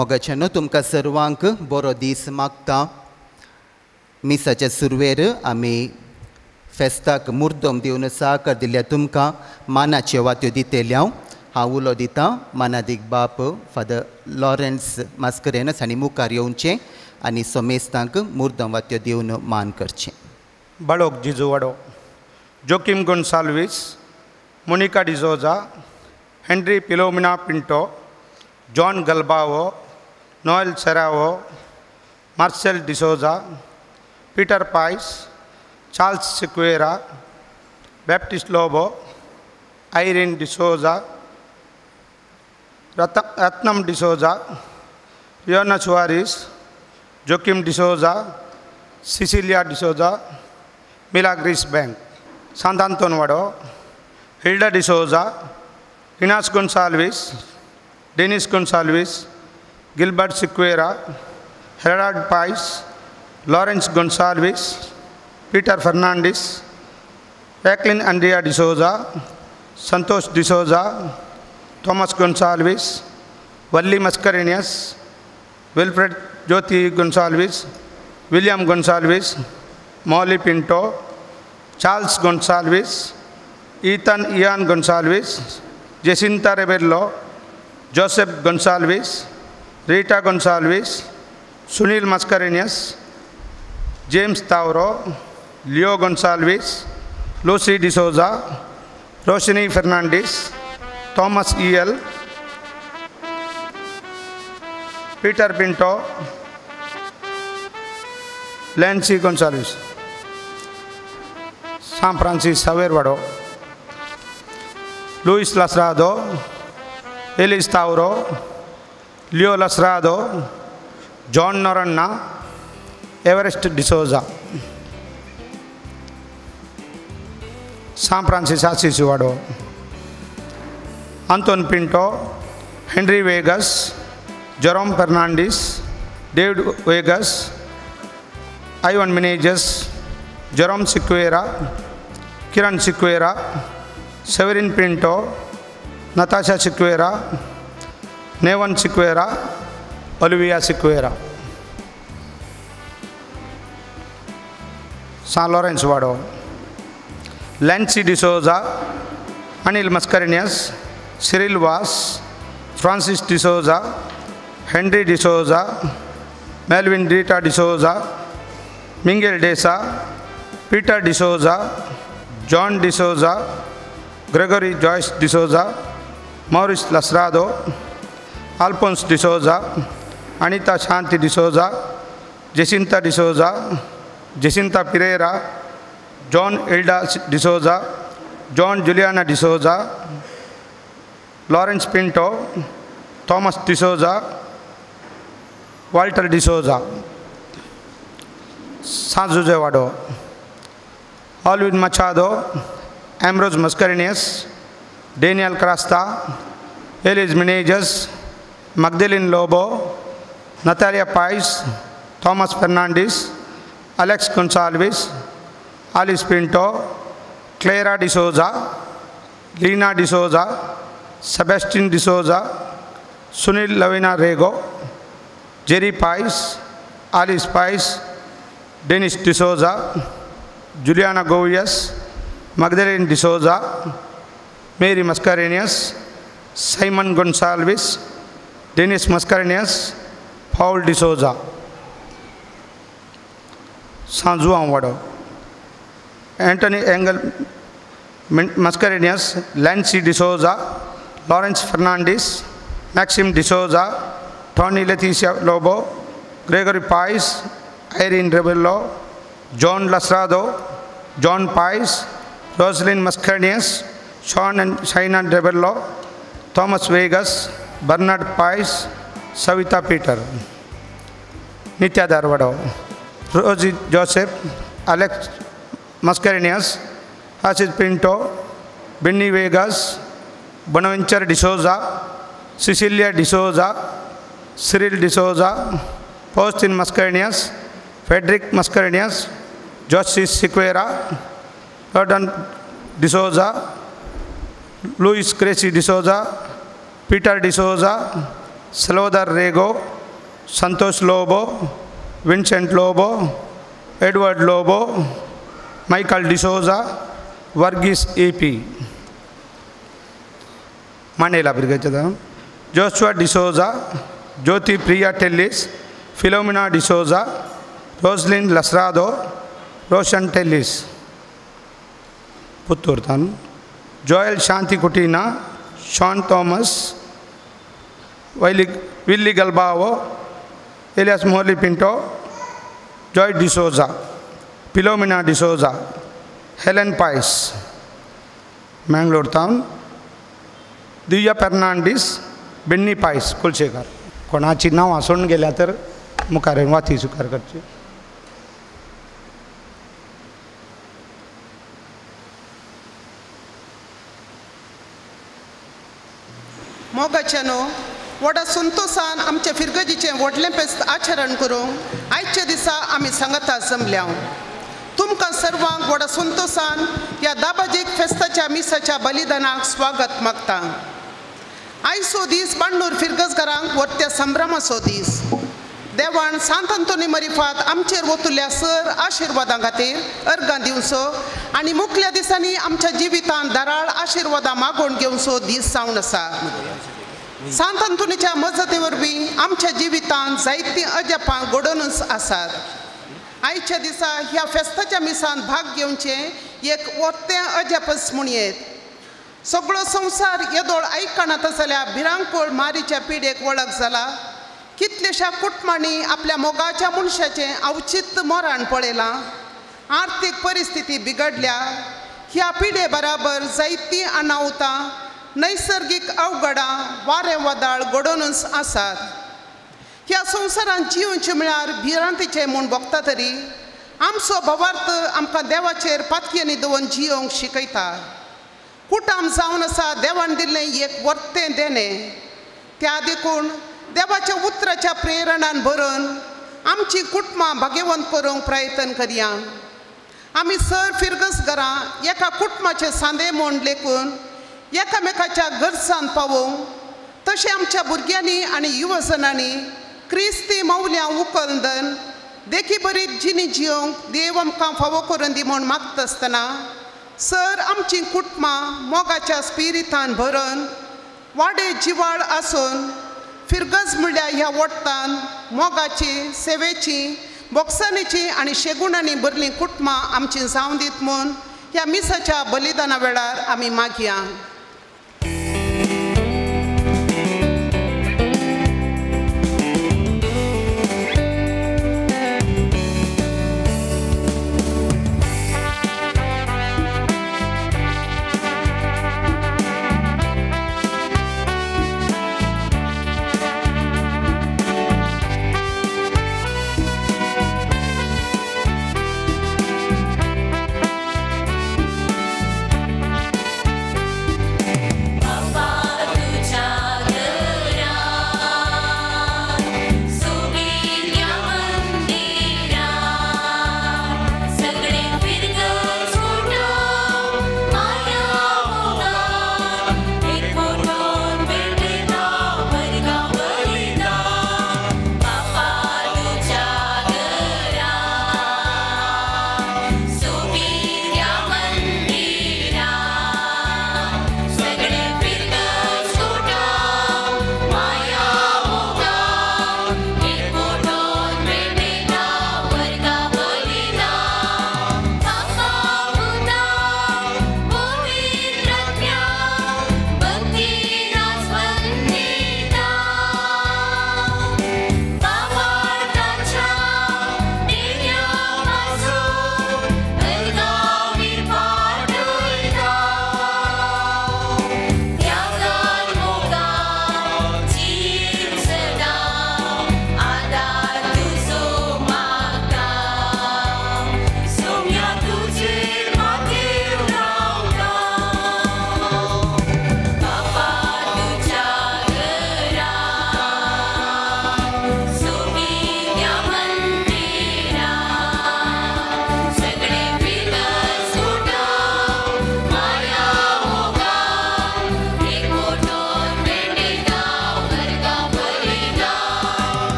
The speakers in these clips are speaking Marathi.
मोगाच्यान तुमकां सर्वांक बरो दीस मागता. मिसाच्या सुरवेर आमी फेस्ताक मुर्दम दिवन सहकार दिल्या तुमकां मानाच्यो वात्यो दितेल्या हांव उलो दितां. मानादीक बाप फादर लॉरेन्स मास्करेनस हांणी मुखार येवचें आनी सोमेस्तांक मुर्दम वात्यो दिवन मान करचें. बाळोक जिजू वाडो, जोकिम गोन्साल्वीस, मोनिका डिझोजा, हेनरी पिलोमिना पिंटो, जॉन गल्बाओ, नोएल सेरावो, मार्सेल डिसोजा, पीटर पाइस, चार्ल्स सिक्वेरा, बैप्टिस्ट लोबो, आयरीन डिसोजा, रत्नम डिसोजा, योना सुआरिस, जोकिम डिसोजा, सिसिलिया डिसोजा, मिलाग्रिस बैंक, सांत आंतोन वाडो, हिल्डा डिसोजा, इनास गोन्साल्वीस, डेनिस गोन्साल्वीस, गिलबर्ट सिक्वेरा, हेराल्ड पाइस, लॉरेंस गोन्साल्वीस, पीटर फर्नांडिस, जैक्लिन अंड्रिया डिसोजा, संतोष डिसोजा, थॉमस गोन्साल्वीस, वल्ली मस्करेनियस, विल्फ्रेड ज्योति गोन्साल्वीस, विलियम गोन्साल्वीस, मौली Pinto, Charles Gonsalves, Ethan Ian Gonsalves, Jacinta Rebello, Joseph Gonsalves, Rita Gonsalves, Sunil Mascarenhas, James Tauro, Leo Gonsalves, Lucy D'Souza, Roshni Fernandes, Thomas L, Peter Pinto, Lancy Gonsalves, San Francis Xavier Vaddo, Luis Lasrado, Alice Tauro, Leo Lasrado, John Noronha, Everest D'Souza, San Francis Assisi Vaddo, Anton Pinto, Henry Vegas, Jerome Fernandes, David Vegas, Ivan Menezes, Jerome Sequeira, Kiran Sequeira, Severin Pinto, Natasha Sequeira, Naven Sequeira, Olivia Sequeira, San Lawrence Wado, Lancy D'Souza, Anil Mascarenhas, Cyril Vas, Francis D'Souza, Henry D'Souza, Melvin Rita D'Souza, Mingel D'Sa, Peter D'Souza, John D'Souza, Gregory Joyce D'Souza, Maurice Lasrado, Alphonse D'Souza, Anita Shanti D'Souza, Jacinta D'Souza, Jacinta Pereira, John Elda D'Souza, John Juliana D'Souza, Lawrence Pinto, Thomas D'Souza, Walter D'Souza, San Jose Vaddo, Alwin Machado, Ambrose Mascarenhas, Daniel Crasta, Alice Menezes, Magdalene Lobo, Natalia Pais, Thomas Fernandes, Alex Gonsalves, Alice Pinto, Clara D'Souza, Leena D'Souza, Sebastian D'Souza, Sunil Lavina Rego, Jerry Pais, Alice Pais, Denis D'Souza, Juliana Goveas, Magdalene D'Souza, Mary Mascarenhas, Simon Gonsalves, Denis Mascarenhas, Paul D'Souza, San Juan Vaddo, Antony Angel Mascarenhas, Lancy D'Souza, Lawrence Fernandes, Maxim D'Souza, Tony Leticia Lobo, Gregory Pais, Irene Rebello, John Lasrado, John Pais, Roslyn Mascarenhas, Shaun and Shaina Rebello, Thomas Vegas, Bernard Pais, Savita Peter, Nitya Darvado, Rosy Joseph, Alex Mascarenhas, Assis Pinto, Benny Vegas, Bonaventure D'Souza, Cecilia D'Souza, Cyril D'Souza, Postin Mascarenhas, Frederick Mascarenhas, Josis Sequeira, Jordan D'Souza, Luis Cressy D'Souza, Peter D'Souza, Salvador Rego, Santosh Lobo, Vincent Lobo, Edward Lobo, Michael D'Souza, Varghese EP. Mandela Brigade. Joshua D'Souza, Jyoti Priya Tellis, Philomena D'Souza, Rosalind Lasrado, Roshan Tellis. Putturtan. Joel Shanti Kutina, Sean Thomas, Willie Galbao, Elias Morley Pinto, Joy D'Souza, Philomena D'Souza, Helen Pice. Mangalore Town. Divya Fernandez, Benny Pice, Kulshekar. कोणाची नाव आसोन गेल्या तर मुखार वाती स्वीकार करची. मोगाच्यानो व्हडा संतोषान आमच्या फिरगजीचे व्हडलें फेस्त आचरण करूंक आयच्या दिसा आमी सांगता जमल्या. तुमकां सर्वांक व्हडा संतोषान ह्या दाबाजीक फेस्ताच्या मिसाच्या बलिदानाक स्वागत मागता. आयचो दीस बांडूर फिरगजकारांक व्हडत्या संभ्रमाचो दीस. देवान सांत अंतोनी मरिफात आमचेर वतुल्ल्या सर आशिर्वादां खातीर अर्गां दिवचो आनी मुखल्या दिसांनी आमच्या जिवितांत दाराळ आशिर्वादां मागोवन घेवचो दीस जावन आसा. सांत अंतोनीच्या मजती वरवीं आमच्या जिवितांत जायतीं अजापां घडोवनूच आसात. आयच्या दिसा ह्या फेस्ताच्या मिसांत भाग घेवचें एक व्हडलें अजापच म्हणयेत. सगळो संवसार येदोळ आयकनात जाल्यार भिरांकूळ मारीच्या पिडेक वळख जाला. कितलेशा कुटुंबांनी आपल्या मोगाच्या मनशाचें अवचित्त मरण पळयलां. आर्थीक परिस्थिती बिगडल्या. ह्या पिडे बराबर जायतीं अनाहुतां नैसर्गीक अवघडां वारें वदाळ घडोवनूच आसात. ह्या संवसारांत जिवचे म्हळ्यार भिरांतीचें म्हूण भोगता तरी आमचो भवार्थ आमकां देवाचेर पातयेनी दवरून जियोंक शिकयता. कुटाम जावन आसा देवान दिल्लें एक वर्तें देणें. त्या देखून देवाच्या उतराच्या प्रेरणान भरून आमची कुटुंबां भाग्यवंत करूंक प्रयत्न करया. आमी सर फिरगसकारां एका कुटुंबाचे सांदे म्हूण लेखून एकामेकाच्या गरजांत पावूंक तशें आमच्या भुरग्यांनी आनी युवजनांनी क्रिस्ती मौल्यां उखलून देखी बरी जिणी जियोंक देव आमकां फावो करून दी म्हूण मागता आसतना सर आमची कुटुंबां मोगाच्या स्पिरितान भरून वाडे जिवाळ आसून फिरगज म्हणल्यार ह्या वट्टान मोगाची सेवेची बोगसाणेची आनी शेगुणांनी भरलीं कुटुंबां आमची जावं दीत म्हूण ह्या मिसाच्या बलिदाना वेळार आमी मागया.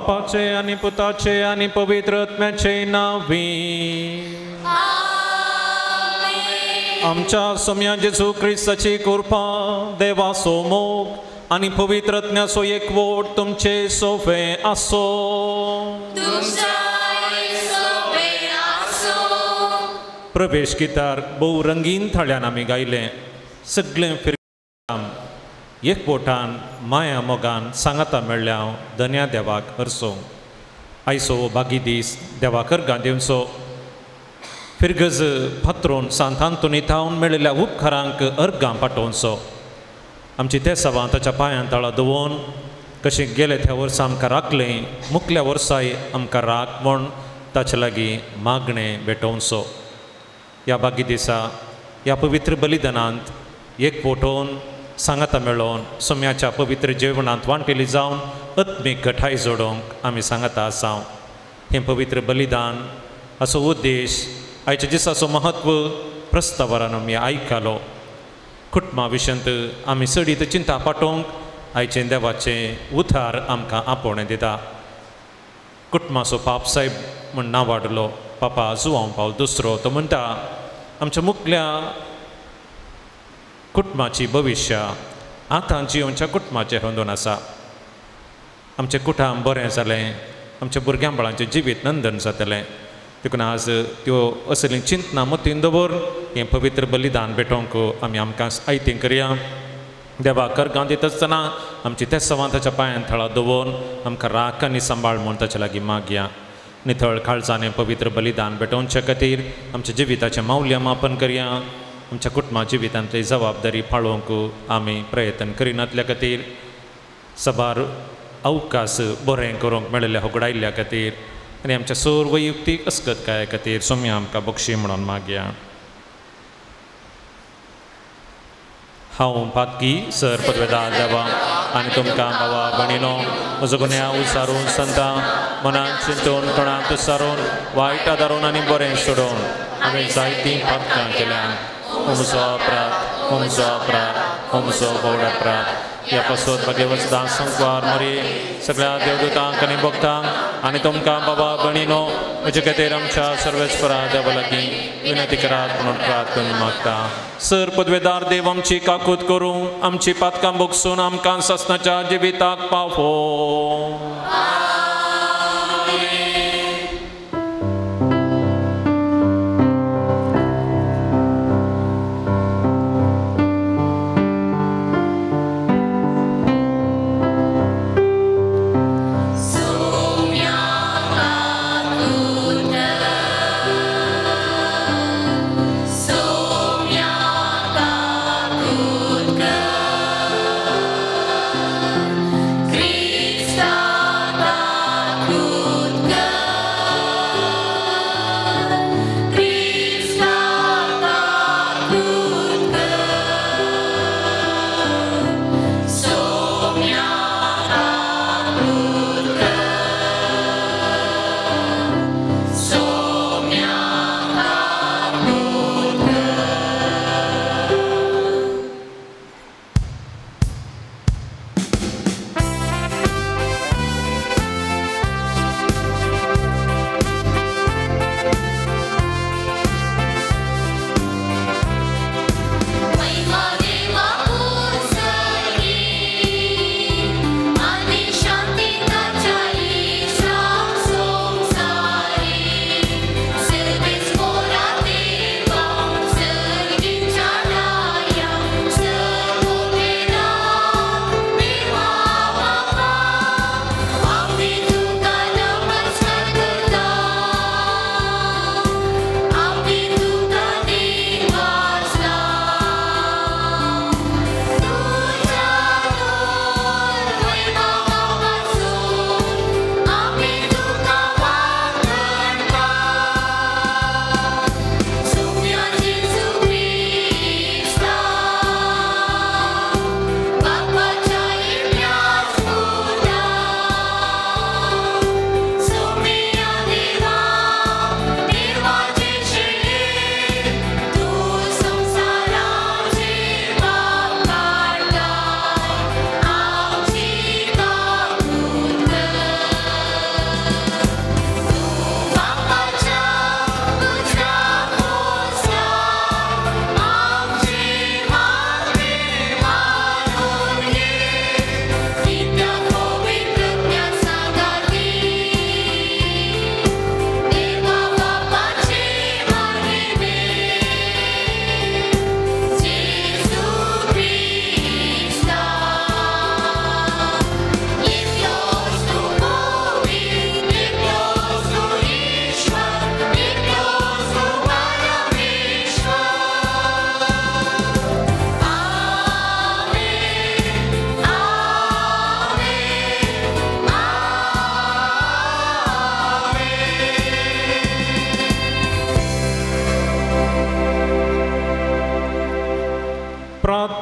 बापाचे आणि पुताचे आणि पवित्र आत्म्याचे नावी आमच्या सम्या जेजू ख्रिस्ताची कृपा देवाचो मोग आणि पवित्र आत्म्याचो एकवट तुमचे सोबे आसो प्रवेश गितार बहु रंगीन थाळ्यान आमी गायले सगळे फिरकाम एकवटान माया मोगान सांगाता मेळ्ळ्या धन्या देवाक हरसो आयचो बागी दीस देवाक अर्गां दिवचो फिरगज फातरून सांतांतुनितावन मेळिल्ल्या उपकारांक अर्गां पाठोवचो आमची ते सवां ताच्या पांयां तळां दवरून कशें गेले त्या वर्सा आमकां राखलें मुखल्या वर्साय आमकां राख म्हूण ताचे लागीं मागणें भेटोवचो ह्या बागी दिसा ह्या पवित्र बलिदानांत एकवटून सांगाता मेळोवन सोम्याच्या पवित्र जेवणांत वांटेली जावन आत्मीक घटाय जोडोवंक आमी सांगाता आसां हें पवित्र बलिदान असो उद्देश आयच्या दिसाचो महत्व प्रस्तावारान आमी आयकलो कुटुंबा विशंत आमी सडीत चिंता पाठोवंक आयचे देवाचें उद्धार आमकां आपोवणें दिता कुटुंबाचो पाप साहेब म्हूण नांव वाडलो पापा जुवांव पावल दुसरो तो म्हणटा आमच्या मुखल्या कुटुंबाची भविश्य आतां जिवनच्या कुटुंबाचेर होंदून आसा आमचें कुटुंब बरें जालें आमच्या भुरग्यां बाळांचें जिवीत नंदन जातलें देखून आज त्यो असली चिंतना मतीन दवर हें पवित्र बलिदान भेटोवंक आमी आमकां आयतीं करया देवाक अर्गां दिता आसतना आमची ते सवां ताच्या पांयां थळां दवरून आमकां राख आनी सांबाळ म्हूण ताचे लागीं मागया नितळ काळजांनी पवित्र बलिदान भेटोवचे खातीर आमच्या जिविताचें मौल्य मापन करया आमच्या कुटुंबा जिवितांतली जबाबदारी पाळोवंक आमी प्रयत्न करिनातल्या खातीर सबार अवकाश बरें करूंक मेळिल्ल्या होगडायल्ल्या खातीर आनी आमच्या सर वैयक्तीक अस्कतकाये खातीर सोम्या आमकां बक्षी म्हणून मागया हांव पातकी सर पदवेदार देवा आनी तुमकां भावा भणिनो म्हजो गुन्या उसारून संता मनान चिंतून तोंडांत तुसारून वायट आदारून आनी बरें सोडून हांवें जायतीं पातकां केल्यात म्हजो अपराध बोवड अपराध ह्या पासून भाग्यवचदां संकवार मरी सगळ्या देवदूतांक आनी भक्तांक आनी तुमकां बाबा भणिनो म्हजे खातीर आमच्या सर्वेस्परा देवा लागीं विनंती करात म्हणून प्रार्थना मागता सर पदवेदार देव आमची काकूत करूं आमची पातकां भोगसून आमकां ससनाच्या जिविताक पावो Krista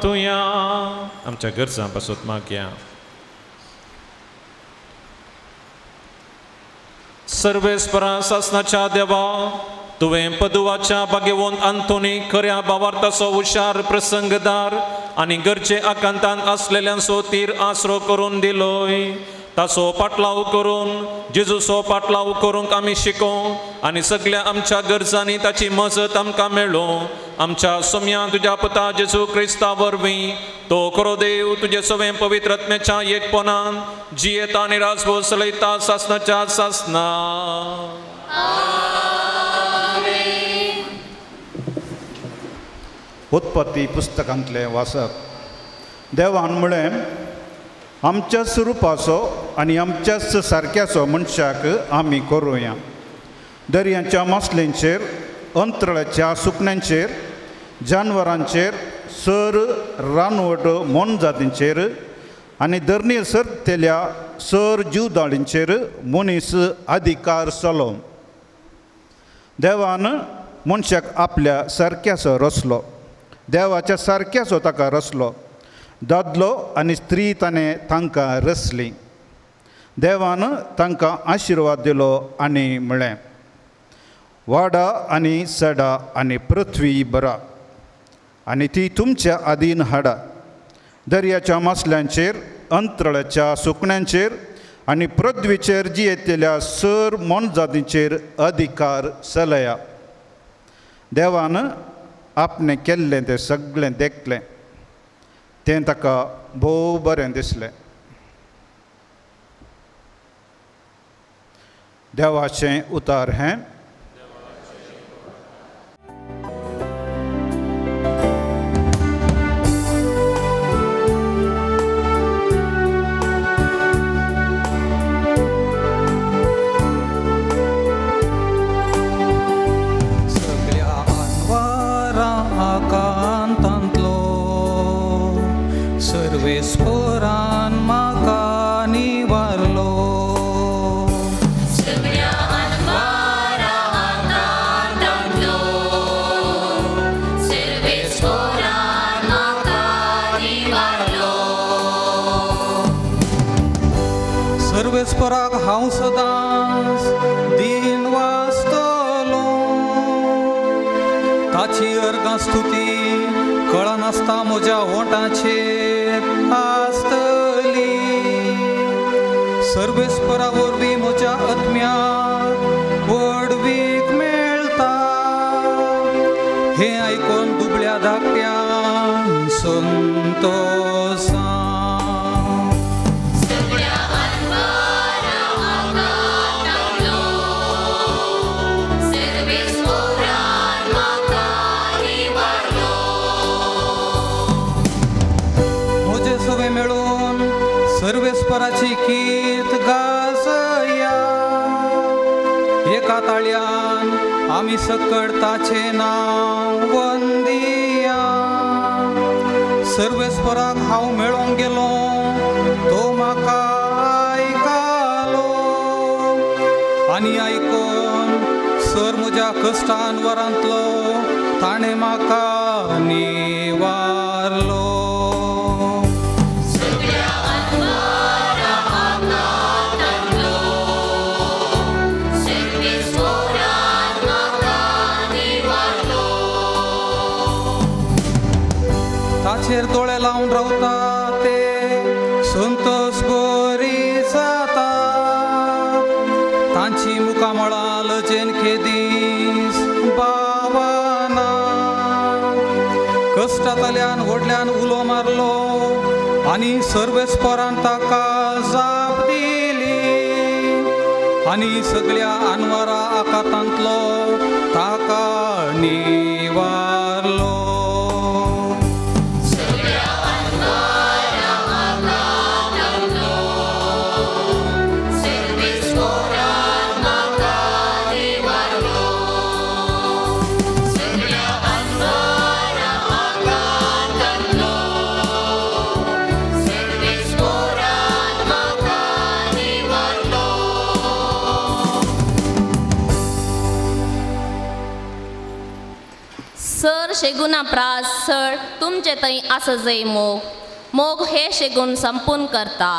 मागतुया आमच्या गरजां पासून मागया. सर्वेस्परा सासनाच्या देवा तुवें पदुवाच्या भाग्यवंत आंतोनी खऱ्या भावार्थाचो हुशार प्रसंगदार आनी गरजे आकांतांत आसलेल्यांचो तीर आसरो करून दिलोय. ताचो पाटलाव करून जेजूचो पाटलाव करूंक आमी शिकों आनी सगळ्या आमच्या गरजांनी ताची मजत आमकां मेळो. आमच्या सोम्या तुज्या पुता जेजू क्रिस्ता वरवीं तो खरो देव तुजे सवें पवित्र आत्म्याच्या एकपणान जियेता आनी राजभोग चलयता सासनाच्या सासना. उत्पत्ती पुस्तकांतलें वाचप. देवान म्हळें आमच्या स्वरुपाचो आनी आमच्याच सारक्याचो मनशाक आमी करुया. दर्याच्या मासलेंचेर, अंतराळाच्या सुकण्यांचेर, जानवरांचेर, सर रानवट मोनजातींचेर आनी धरणीर सरतेल्या सर जीवदाळींचेर मनीस अधिकार चलो. देवान मनशाक आपल्या सारक्याचो रचलो. देवाच्या सारक्याचो ताका रचलो. दादलो आनी स्त्री ताणें तांकां रचली. देवान तांकां आशिर्वाद दिलो आनी म्हळें वाडा आनी सडा आनी पृथ्वी बरा आनी ती तुमच्या आदीन हाडा. दर्याच्या मासल्यांचेर, अंतराळाच्या सुकण्यांचेर आनी पृथ्वीचेर जियेतेल्या सर मोनजातींचेर अधिकार चलया. देवान आपणें केल्लें तें सगळें देखलें. तें ताका भोव बरें दिसलें. देवाचें उतार हें. सर्वेस्परान म्हाका निवारलो. सगळ्या अनवारा आकांतांतलो सर्वेस्परान म्हाका निवारलो. सर्वेस्पराक हांव सदांच दीन वाचतलो. ताची अर्गां स्तुती कळनासता म्हज्या ओंठाचेर आसतली. सर्वेस्परा वरवीं म्हज्या आत्म्याक वडवीक मेळटा. हें आयकून दुबळ्या धाकट्यान संतोषां. मेळून सर्वेस्पराची कीर्त गाजया. एका ताळ्यान आमी सकट ताचें नांव वंदिया. सर्वेस्पराक हांव मेळोंक गेलो तो म्हाका आयकालो आनी आयकून सर म्हज्या कश्टान वरांतलो ताणें म्हाका निवारलो. ताचेर दोळे लावन रावता ते संतोष बरी जाता. तांची मुखामळां लजेन खेदीस बावाना. कश्टांतल्यान व्हडल्यान उलो मारलो आनी सर्वेस्परान ताका जाप दिली आनी सगळ्या अनवरां आकांतांतलो ताका निवारलो. सर शेगुना प्रास सड तुमचे थंय आसजय मोग हे शेगून संपून करता.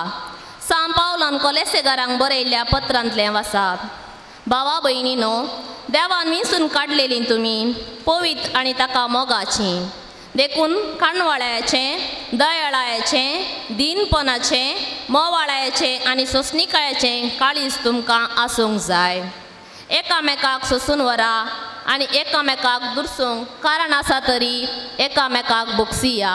साम पावलान कोलेसेगारांक बरयल्ल्या पत्रांतलें वासात. भावा भयणीनो, देवान विंसून काडलेली तुमी पवित्र आनी ताका मोगाचीं. देखून काणवाळ्याचें, दयाळायेचें, दिनपणाचें, मोवाळायेचें आनी सोंसणिकायेचें काळीज तुमकां आसूंक जाय. एकामेकाक सोंसून व्हरा आनी एकामेकाक दुरसूंक कारण आसा तरी एकामेकाक बोगसिया.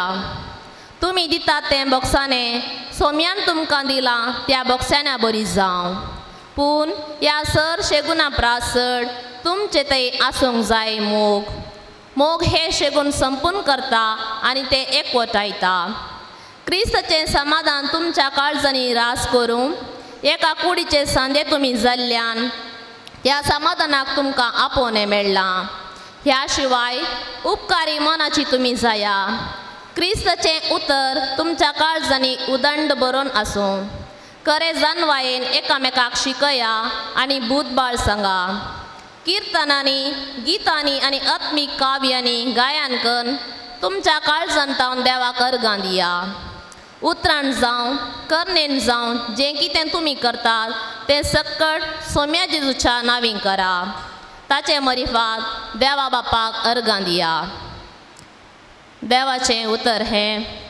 तुमी दितात तें बोगसाणें सोम्यान तुमकां दिलां त्या बोगसाण्या बरी जावं. पूण ह्या सर शेगुना प्रासड तुमचे थंय आसूंक जाय मोग हे शेगून संपून करता आनी ते एकवटायता. क्रिस्ताचें समाधान तुमच्या काळजांनी रास करूं एका कुडीचे सांदे तुमी जाल्ल्यान ह्या समाधानाक तुमकां आपोवणें मेळ्ळां. ह्या शिवाय उपकारी मनाची तुमी जाया. क्रिस्ताचें उतर तुमच्या काळजांनी उदंड बरोवन आसूं. खरे जानवायेन एकामेकाक शिकया आनी बुधबाळ सांगा. किर्तनांनी, गितांनी आनी आत्मीक काव्यांनी गायन करून तुमच्या काळजांतावन देवाक अर्गां दिया. उतराण जावं कर्णेन जावं जें कितें तुमी करतात तें सकट सोम्या जेजूच्या नांवीं करा. ताचे मरिफात देवा बापाक अर्गां दिया. देवाचें उतर हें.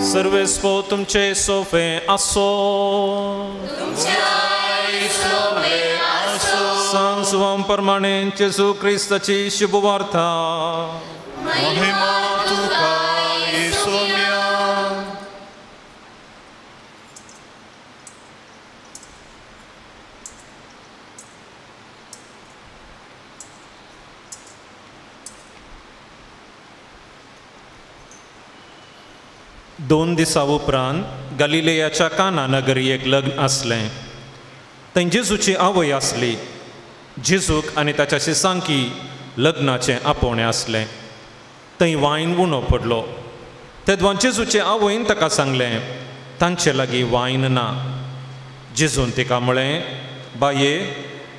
सर्वेस्पो तुमचे सोफे आसो. सांग प्रमाणे जेजू क्रिस्ताची शुभवार्ता. महिमा तुका येसोम्या. दोन दिसा उपरांत गलिलेयाच्या काना नगरीयेक लग्न आसलें. थंय जेजूची आवय आसली. जेजूक आनी ताच्या शिसांकी लग्नाचें आपोवणें आसलें. थंय वायन उणो पडलो. तेदवां जेजूचे आवयन ताका सांगलें तांचे लागीं वायन ना. जेजून तिका म्हळें, बाये,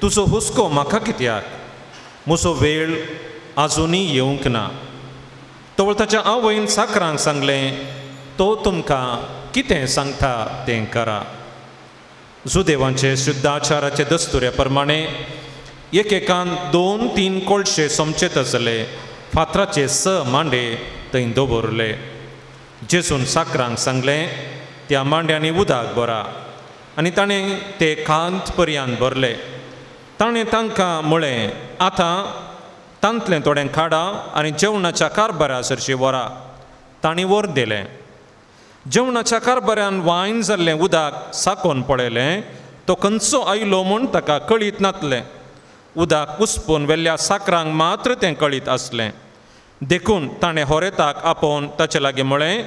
तुजो हुस्को म्हाका कित्याक? म्हजो वेळ आजुनूय येवंक ना. तवळ ताच्या आवयन साकरांक सांगलें, तो तुमकां कितें सांगता तें करा. जुदेवांचे शुद्धाचाराचे दस्तुऱ्या प्रमाणे एकेकान 2-3 कोळशे सोमचेत आसले. फातराचे 6 मांडे थंय दवरले. जेजून साकरांक सांगलें, त्या मांड्यांनी उदक भरा. आनी ताणें ते कांत पर्यंत भरले. ताणें तांकां म्हळें, आतां तांतलें थोडें काडा आनी जेवणाच्या कारबारा सरशी व्हरा. तांणी वर दिलें. जेवणाच्या कारबाऱ्यान वायन जाल्लें उदक साकोन पळयलें. तो खंयचो आयलो म्हूण ताका कळीत नासलें. उदक उसपून वेल्ल्या साकरांक मात्र तें कळीत आसलें. देखून ताणें होरेताक आपोवन ताचे लागीं म्हळें,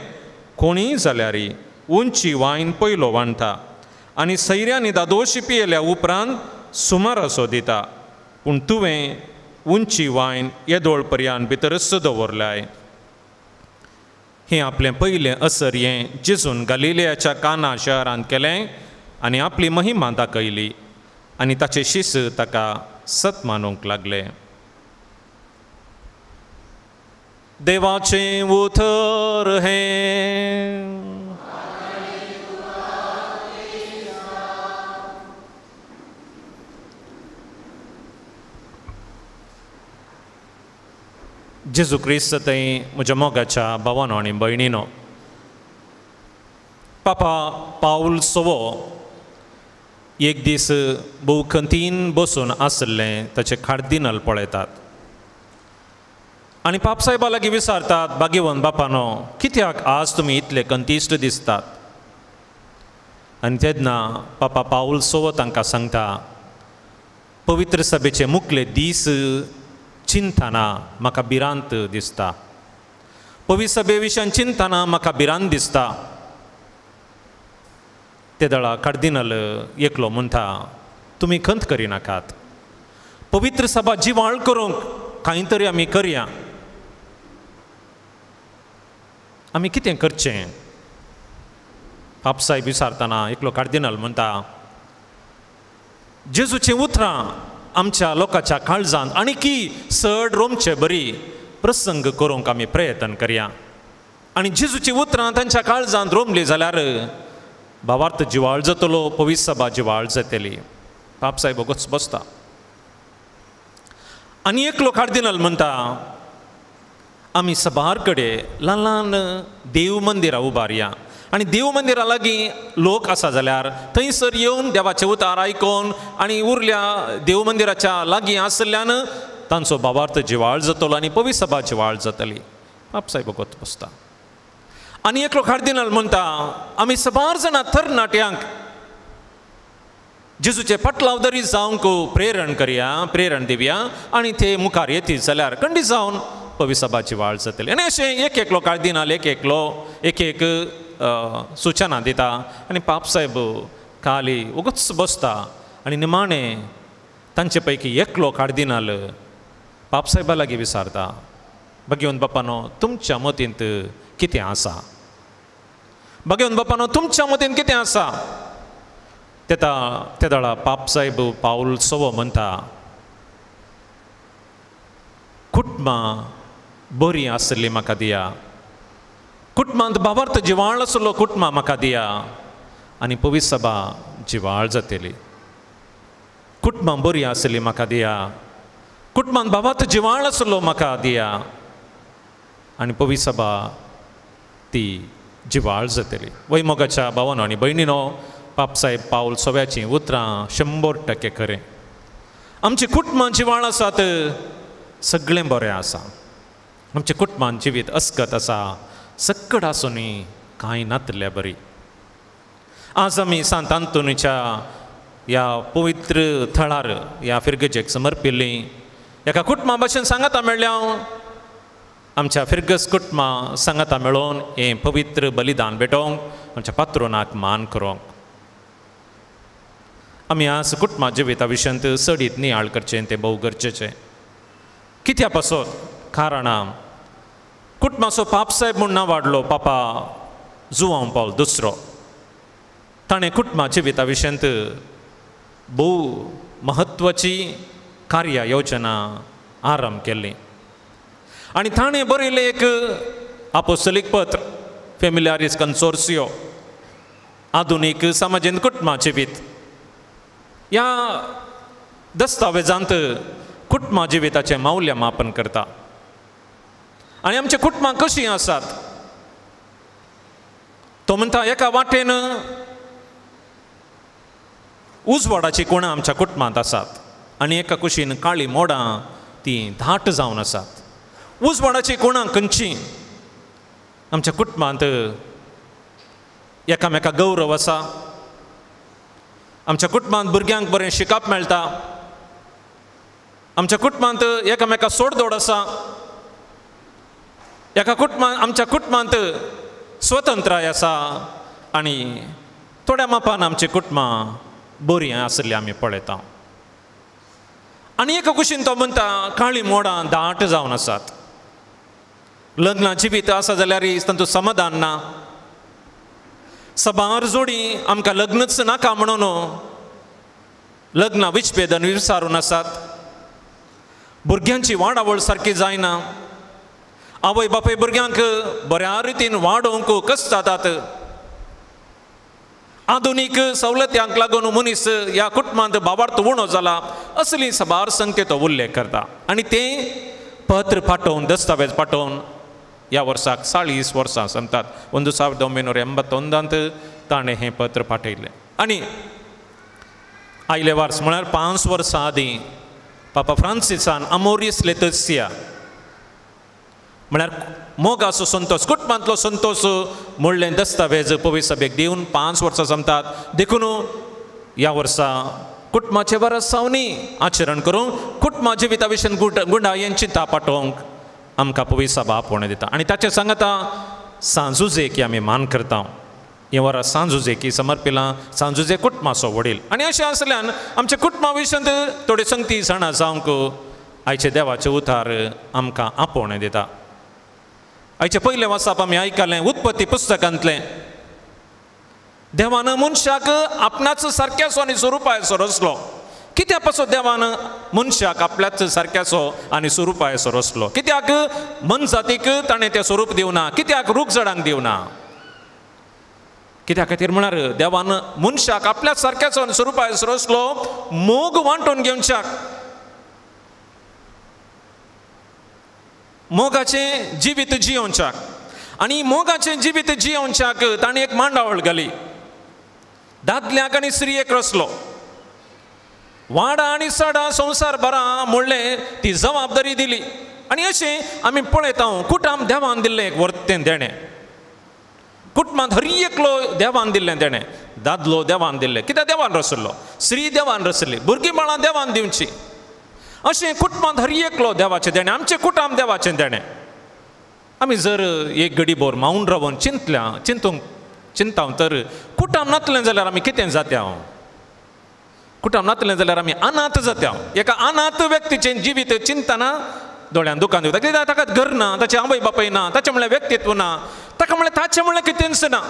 कोणीय जाल्यारी उंची वायन पयलो वांडटा आनी सैऱ्यांनी दादोशी पियेल्या उपरांत सुमार असो दिता, पूण तुवें उंची वायन येदोळ पर्यंत भितरच दवरल्याय. हें आपलें पयलें असर्यें जेजून गलिलेयाच्या काना शहरांत केलें आनी आपली महिमा दाखयली आनी ताचे शिश्य ताका सत मानूंक लागले. देवाचें उतर हें. जेजू क्रिस्त थंय म्हज्या मोगाच्या भावानो आनी भयणीनो, पापा पाऊल सवो एक दीस भोव खंतीन बसून आसलें ताचे कार्दिनल पळयतात आनी पापसाहेबा लागीं विचारतात, भाग्यवन बापानो, कित्याक आज तुमी इतले कंतिश्ट दिसतात? आनी तेन्ना पापा पाऊल सवो तांकां सांगता, पवित्र सभेचे मुखले दीस चिंतना म्हाका भिरांत दिसता. पवित्र सभे विशयान चिंतना म्हाका भिरांत दिसता. ते दळा कार्दिनल एकलो म्हणटा, तुमी खंत करिनाकात. पवित्र सभा जिवाळ करूंक कांय तरी आमी करया. आमी कितें करचें? पापसाहेब विचारतना एकलो कार्दिनल म्हणटा, जेजूचीं उतरां आमच्या लोकांच्या काळजांत आनीकी चड रोमचे बरी प्रसंग करूंक आमी प्रयत्न करया. आनी जेजूचीं उतरां तांच्या काळजांत रोमली जाल्यार भावार्थ जिवाळ जातलो, पवित्र सभा जिवाळ जातली. पापसाहेब वगोच बसता. आनी एकलो कार्दिनल म्हणटा, आमी सभार कडेन ल्हान ल्हान देव मंदिरां उबारया आनी देव मंदिरा लागीं लोक आसा जाल्यार थंयसर येवन देवाचे उतार आयकोन आनी उरल्या देव मंदिराच्या लागीं आसल्यान तांचो भावार्थ जिवाळ जातलो आनी पवित्र सभा जिवाळ जातली. पापसाहेब वगत बसता. आनी एकलो कार्दिनल म्हणटा, आमी सबार जाणां तरणाट्यांक जेजूचे पटलावदरी जावंक प्रेरण करया, प्रेरण दिवया आनी ते मुखार येतील जाल्यार खंडीत जावन पवित्र सभा जिवाळ जातली. आनी अशें एक एकलो कार्दिनल एक एक सुचना दिता आनी पापसाहेब खाली उगच बसता. आनी निमाणें तांचे पैकी एकलो कार्दिनल पापसाहेबा लागीं विचारता, भगवंत बापानो, तुमच्या मतींत कितें आसा? भगवंत बापानो, तुमच्या मतींत कितें आसा? ते दळा पापसाहेब पाऊल सवो म्हणटा, कुटुंबां बरी आसली म्हाका दिया, कुटुंबांत भावार्थ जिवाळ आसलो कुटुंबां म्हाका दिया आनी पवित्र सभा जिवाळ जातली. कुटुंबां बरी आसली म्हाका दिया, कुटुंबांत भावार्थ जिवाळ आसलो म्हाका दिया आनी पवित्र सभा ती जिवाळ जातली. वैमोगाच्या भावानो आनी भयणीनो, पापसाहेब पाऊल सव्याचीं उतरां 100% खरें. आमची कुटुंबां जिवाळ आसात, सगळें बरें आसा. आमच्या कुटुंबांत जिवीत अस्कत आसा, सक्कड आसुनी कांय नातल्या बरी. आज आमी सांत आंतोनीच्या ह्या पवित्र थळार ह्या फिरगजेक समर्पिल्लीं. एका कुटुंबा भाशेन सांगाता मेळ्ळ्या, आमच्या फिरगस कुटुंबां सांगाता मेळोवन हें पवित्र बलिदान भेटोवंक, आमच्या पात्रोनाक मान करूंक. आमी आज कुटुंबा जिविता विशयांत सडीत नियाळ करचें तें भोव गरजेचें. कित्या पासत? कारण कुटुंबाचो पापसाहेब म्हूण नांव वाडलो पापा जुआंव पावल दुसरो. ताणें कुटुंबा जिविता विशयांत भोव महत्वाची कार्य योजना आरंभ केल्ली आनी ताणें बरयलें एक आपोस्तलीक पत्र, फेमिलियारिस कन्सोर्सियो, आधुनीक समाजीन कुटुंबा जिवीत. ह्या दस्तावेजांत कुटुंबा जिविताचें मौल्यमापन करता आनी आमच्या कुटुंबां कशीं आसात. तो म्हणटा, एका वाटेन उजवाडाची कोणां आमच्या कुटुंबांत आसात आनी एका कुशीन काळी मोडां तीं धाट जावन आसात. उजवाडाची कोणां खंयचीं? आमच्या कुटुंबांत एकामेकाक गौरव आसा, आमच्या कुटुंबांत भुरग्यांक बरें शिकप मेळटा, आमच्या कुटुंबांत एकामेकाक सोडदोड आसा, एका कुटुंबांत आमच्या कुटुंबांत स्वतंत्राय आसा आनी थोड्या मापान आमची कुटुंबां बरी आसली आमी पळयता. आनी एका कुशीन तो म्हणटा काळी मोडां दाट जावन आसात. लग्ना जिवीत आसा जाल्यार तातूंत समाधान ना. सबार जोडी आमकां लग्नच नाका म्हणून लग्ना विच्छेदन विचारून आसात. भुरग्यांची वाडावळ सारकी जायना. आवय बापूय भुरग्यांक बऱ्या रितीन वाडोवंक कस जातात. आधुनीक सवलत्यांक लागून मनीस ह्या कुटुंबांत भावार्थ उणो जाला असली सबार संख्येत तो उल्लेख करता. आनी तें पत्र पाठोवन दस्तावेज पाठोवन ह्या वर्साक 40 वर्सां संपतात. 1981 ताणें हें पत्र पाठयलें. आनी आयले वर्स म्हळ्यार 5 वर्सां आदीं पापा फ्रांसिसान अमोरिस लेतिसिया म्हळ्यार मोगाचो संतोष कुटुंबांतलो संतोष म्हणलें दस्तावेज पवित्र सभेक दिवन 5 वर्सां संपतात. देखून ह्या वर्सा कुटुंबाचे वरसावनी आचरण करूंक कुटुंबा जिविता विशीं गुणायेन चिंता पाठोवंक आमकां पवित्र सभा आपोवणें दिता. आनी ताचे सांगता सांजुजेकी आमी मान करता. हें वरां सांजुजेकी समर्पिलां सांजुजे कुटुंबाचो वडील. आनी अशें आसल्यान आमच्या कुटुंबा विशीं थोडी संगती जाणा जावंक आयचे देवाचे उतार आमकां आपोवणें दिता. आयचे पयले वाचप आमी आयकलें उत्पत्ती पुस्तकांतलें. देवान मनशाक आपणाच सारक्याचो आनी स्वरुपायचो रचलो. कित्याक पासून देवान मनशाक आपल्याच सारक्याचो आनी स्वरुपायचो रचलो? कित्याक मनजातीक ताणें तें स्वरूप दिवना? कित्याक रूख झाडांक दिवना? कित्या खातीर म्हळ्यार देवान मनशाक आपल्याच सारक्याचो आनी स्वरुपायचो रचलो मोग वांटून घेवच्याक. मोगाचें जिवीत जियोवच्याक. आनी मोगाचें जिवीत जियोवच्याक ताणें एक मांडावळ घाली. दादल्याक आनी स्त्रियेक रचलो. वाडा आनी सडा संवसार बरा म्हणलें ती जबाबदारी दिली. आनी अशें आमी पळयता कुटुंब देवान दिल्लें एक वर्तें देणें. कुटुंबांत हर एकलो देवान दिल्लें देणें. दादलो देवान दिल्लें कित्याक देवान रचलो. स्त्री देवान रचली. भुरगीं बाळां देवान दिवची. अशें कुटुंबांत हर एकलो देवाचें देणें. आमचें कुटुंब देवाचें देणें. आमी जर एक घडी भर मावून रावन चिंताव तर कुटुंब नातलें जाल्यार आमी कितें जात्या? कुटुंब नातलें जाल्यार आमी अनाथ जात्या. एका अनाथ व्यक्तीचें जिवीत चिंतना दोळ्यान दुकान दिता. कित्याक ताका घर ना, ताचे आवय बापूय ना, ताचें म्हणल्यार व्यक्तित्व ना, ताका म्हणल्यार ताचें म्हणल्यार कितेंच ना.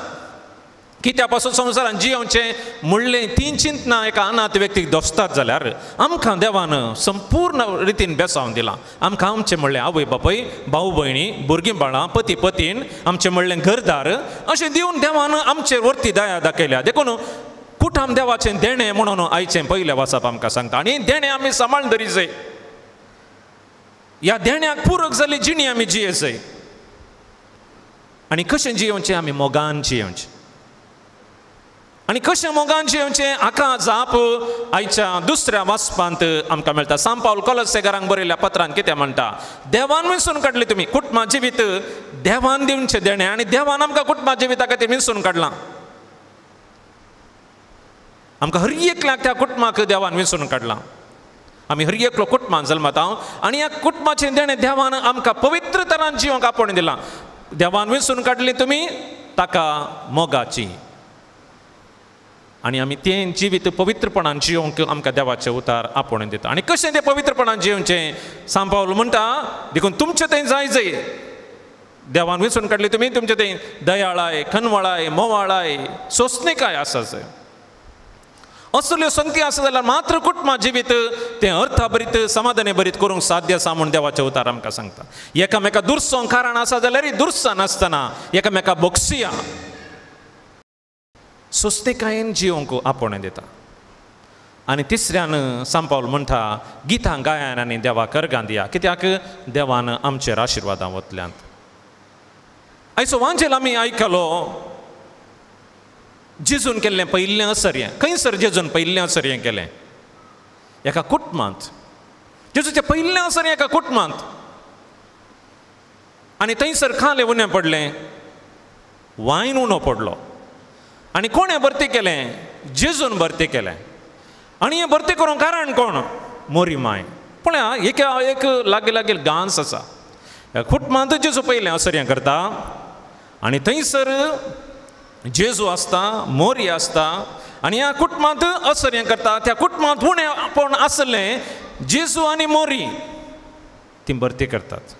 कित्या पासून संवसारान जियोवचें म्हणलें ती चिंतना एका अनाथ व्यक्तीक दोसतात जाल्यार आमकां देवान संपूर्ण रितीन बेसावन दिलां. आमकां आमचें म्हणलें आवय बापूय, भाऊ भयणी, भुरगीं बाळां, पती पतीन आमचें म्हणलें घरदार अशें दिवन देवान आमचेर वर्ती दया दाखयल्या. देखून कुटुंब देवाचें देणें म्हणून आयचें पयलें वाचप आमकां सांगता. आनी देणें आमी सांबाळून धरी जाय. ह्या देण्याक पुरक जाल्ली जिणी आमी जिये जाय. आनी कशें जियोवचें? आमी मोगान जियोवचें. आनी कशें मोगान जियोवचें हाका जाप आयच्या दुसऱ्या वाचपांत आमकां मेळटा. सांत पावल कोलोसेकारांक बरयल्ल्या पत्रांत कितें म्हणटा? देवान विंचून काडली तुमी. कुटुंबा जिवीत देवान दिवचें देणें आनी देवान आमकां कुटुंबा जिविता खातीर विंचून काडलां. आमकां हर एकल्याक त्या कुटुंबाक देवान विंचून काडलां. आमी हर एकलो कुटुंबान जल्मात आनी ह्या कुटुंबाचें देणें देवान आमकां पवित्र तरान जियोंक आपोवणें दिलां. देवान विंचून काडली तुमी ताका मोगाची. आनी आमी तें जिवीत पवित्रपणान जियोंक आमकां देवाचें उतार आपोवणें दिता. आनी कशें तें पवित्रपणान जियोवचें? सांत पावल म्हणटा देखून तुमचें थंय जाय जाय. देवान विंचून काडली तुमी तुमचें थंय दयाळाय, खनवळाय, मोवाळाय, सोंसणीकाय आसा जाय. असल्यो संगती आसा जाल्यार मात्र कुटुंबा जिवीत तें अर्थभरीत समाधानी भरीत करूंक साध्य आसा म्हूण देवाचें उतार आमकां सांगता. एकामेका दुर्सोंक कारण आसा जाल्यार दुर्सा नासतना एकामेका बोगसिया सोंसणीकायेन जियोंक आपोवणें दिता. आनी तिसऱ्यान सांत पावल म्हणटा गितां गायन आनी देवाक अर्गां दिया. कित्याक देवान आमचेर आशिर्वादां वतल्यांत. आयचो वांजेल आमी आयकलो जेजून केल्लें पयिल्लें असर्यें. खंयसर जेजून पयिल्लें असर्यें केलें? एका कुटुंबांत. जेजूचें पयिल्लें असर्यें एका कुटुंबांत. आनी थंयसर खालें उणें पडलें, वायन उणो पडलो. आनी कोणें भरती केलें? जेजून भरती केलें. आनी हें भरती करूंक कारण कोण? मोरी माय. पळया एक लागीं लागीं गांस आसा. कुटुंबांत जेजू पयलें असर करता आनी थंयसर जेजू आसता, मोरी आसता आनी ह्या कुटुंबांत असर करता. त्या कुटुंबांत उणेपण आसलें जेजू आनी मोरी ती भरती करतात.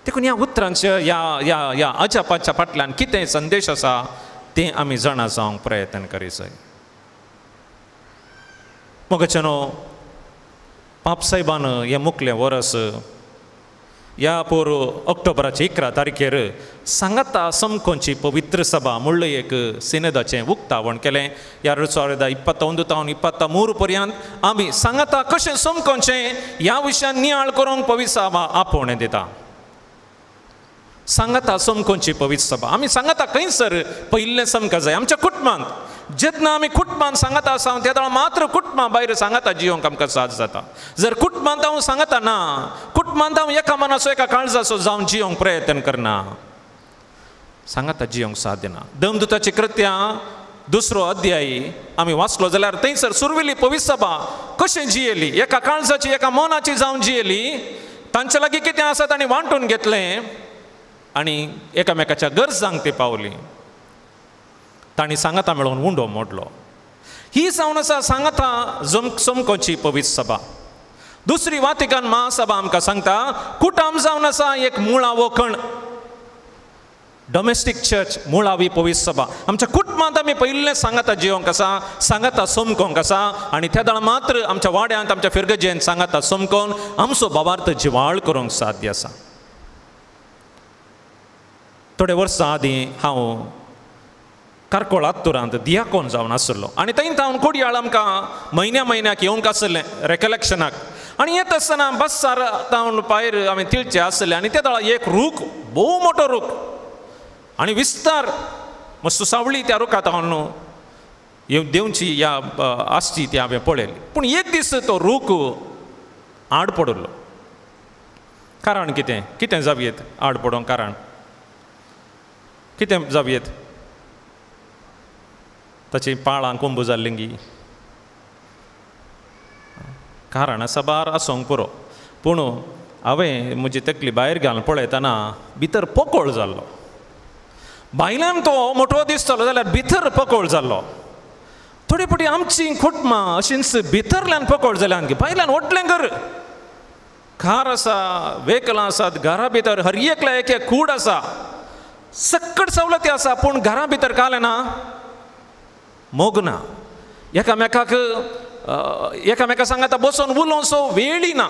देखून ह्या उतरांच्या ह्या अजापाच्या फाटल्यान कितें संदेश आसा तें आमी जाणा जावंक प्रयत्न करी जाय. मोगाचेनो पाप साहेबान हें मुखलें वर्स ह्या पोर ऑक्टोबराचे 11 तारखेर सांगाता समकोंची पवित्र सभा म्हणलं एक सिनेदाचें उक्तावण केलें. 2021 पर्यंत आमी सांगाता कशें समकोंचें ह्या विशयान नियाळ करूंक पवित्र सभा आपोवणें दिता. सांगाता समकोंची पवित्र सभा आमी सांगाता खंयसर पयिल्लें समका जाय आमच्या कुटुंबांत. जेन्ना आमी कुटुंबांत सांगाता आसा त्या मात्र कुटुंबां भायर सांगाता जियोंक आमकां साथ जाता. जर कुटुंबांत हांव सांगाता ना, कुटुंबांत हांव एका मनाचो एका काळजाचो जावन जियोंक प्रयत्न करना, सांगाता जियोंक साथ दिना. देवदूताची कृत्यां 2 अध्याय आमी वाचलो जाल्यार थंयसर सुरविल्ली पवित्र सभा कशें जियेली, एका काळजाची एका मनाची जावन जियेली. तांचे लागीं कितें आसा तांणी वांटून घेतलें आनी एकामेकाच्या गरजांक ती पावली. तांणी सांगाता मेळोवन उंडो मोडलो. ही जावन आसा सांगाता समकोची पवित्र सभा. दुसरी वातिकन महासभा आमकां सांगता कुटाम जावन आसा एक मुळावो कण, डोमेस्टीक चर्च, मुळावी पवित्र सभा. आमच्या कुटुंबांत आमी पयिल्लें सांगाता जियोंक आसा, सांगाता समकोंक आसा आनी त्या दळा मात्र आमच्या वाड्यांत आमच्या फिरगजेंत सांगाता समकोन आमचो भावार्थ जिवाळ करूंक साध्य आसा. थोडे वर्सां आदीं हांव कारकोळात्तुरांत दियाकोन जावन आसलो आनी थंय हांव कोडयाळ आमकां म्हयन्याक येवंक आसलें रेकलेक्शनाक. आनी येत आसतना बसार जावन भायर आमी तिळचे आसले आनी त्या दळा एक रूख, भोव मोठो रूख आनी विस्तार मस्त सावळी त्या रुखांत हांव देवची ह्या आसची ती हांवें पळयली. पूण एक दीस तो रूख आड पडलो. कारण कितें जावयेत आड पडोंक कारण कितें जावयेत? ताची पाळां कोंबू जाल्लीं कारण आसा बार आसूंक पुरो. पूण हांवें म्हजी तकली भायर घालून पळयतना भितर पोकोळ जाल्लो. भायल्यान तो मोठो दिसतलो जाल्यार भितर पोकोळ जाल्लो. थोडी फावटी आमची कुटुंबां अशींच भितरल्यान पोकोळ जाल्यान भायल्यान व्हडलें घर, कार आसा, व्हेकलां आसात, घरा भितर हर एकल्या एक कूड आसा, सक्कट सवलती आसा, पूण घरा भितर कालें ना, मोग ना, एकामेका सांगाता बसून उलोवचो वेळी ना.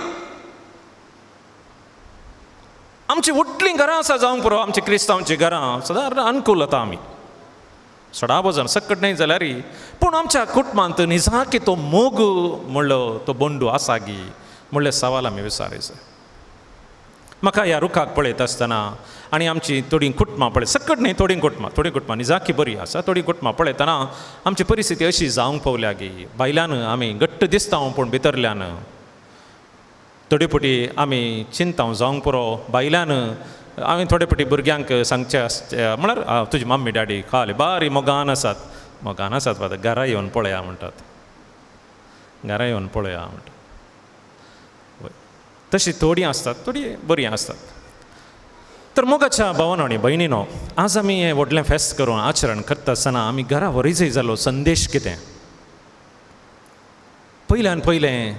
आमची व्हडलीं घरां आसा जावंक पुरो, आमची क्रिस्तांवची घरां सदां अनुकूलता आमी सडा वजन सक्कट न्ही जाल्यारय. पूण आमच्या कुटुंबांत निजाकी तो मोग म्हणलो तो बंडू आसा गी म्हणले सवाल आमी विचारचे. म्हाका ह्या रुखाक पळयत आसतना आनी आमची थोडीं कुटुंबां पळय, सक्कट न्ही थोडीं कुटुंबां निजाकी बरी आसा, थोडीं कुटुंबां पळयतना आमची परिस्थिती अशी जावंक पावल्या गी. भायल्यान आमी घट्ट दिसता पूण भितरल्यान थोडी फावटी आमी चिंताव जावंक पुरो. भायल्यान हांवें थोडे फावटी भुरग्यांक सांगचें म्हळ्यार तुजी मम्मी डॅडी खाली बारी मोगान आसात बाबा, घरा येवन पळया म्हणटात, घरा येवन पळया म्हणटात. तशी थोडीं आसतात, थोडीं बरीं आसतात. तर मोगाच्या भावानो आनी भयणीनो, आज आमी हें व्हडलें फेस्त करून आचरण करता आसतना आमी घरा व्हरीचय जालो संदेश कितें? पयल्यान पयलें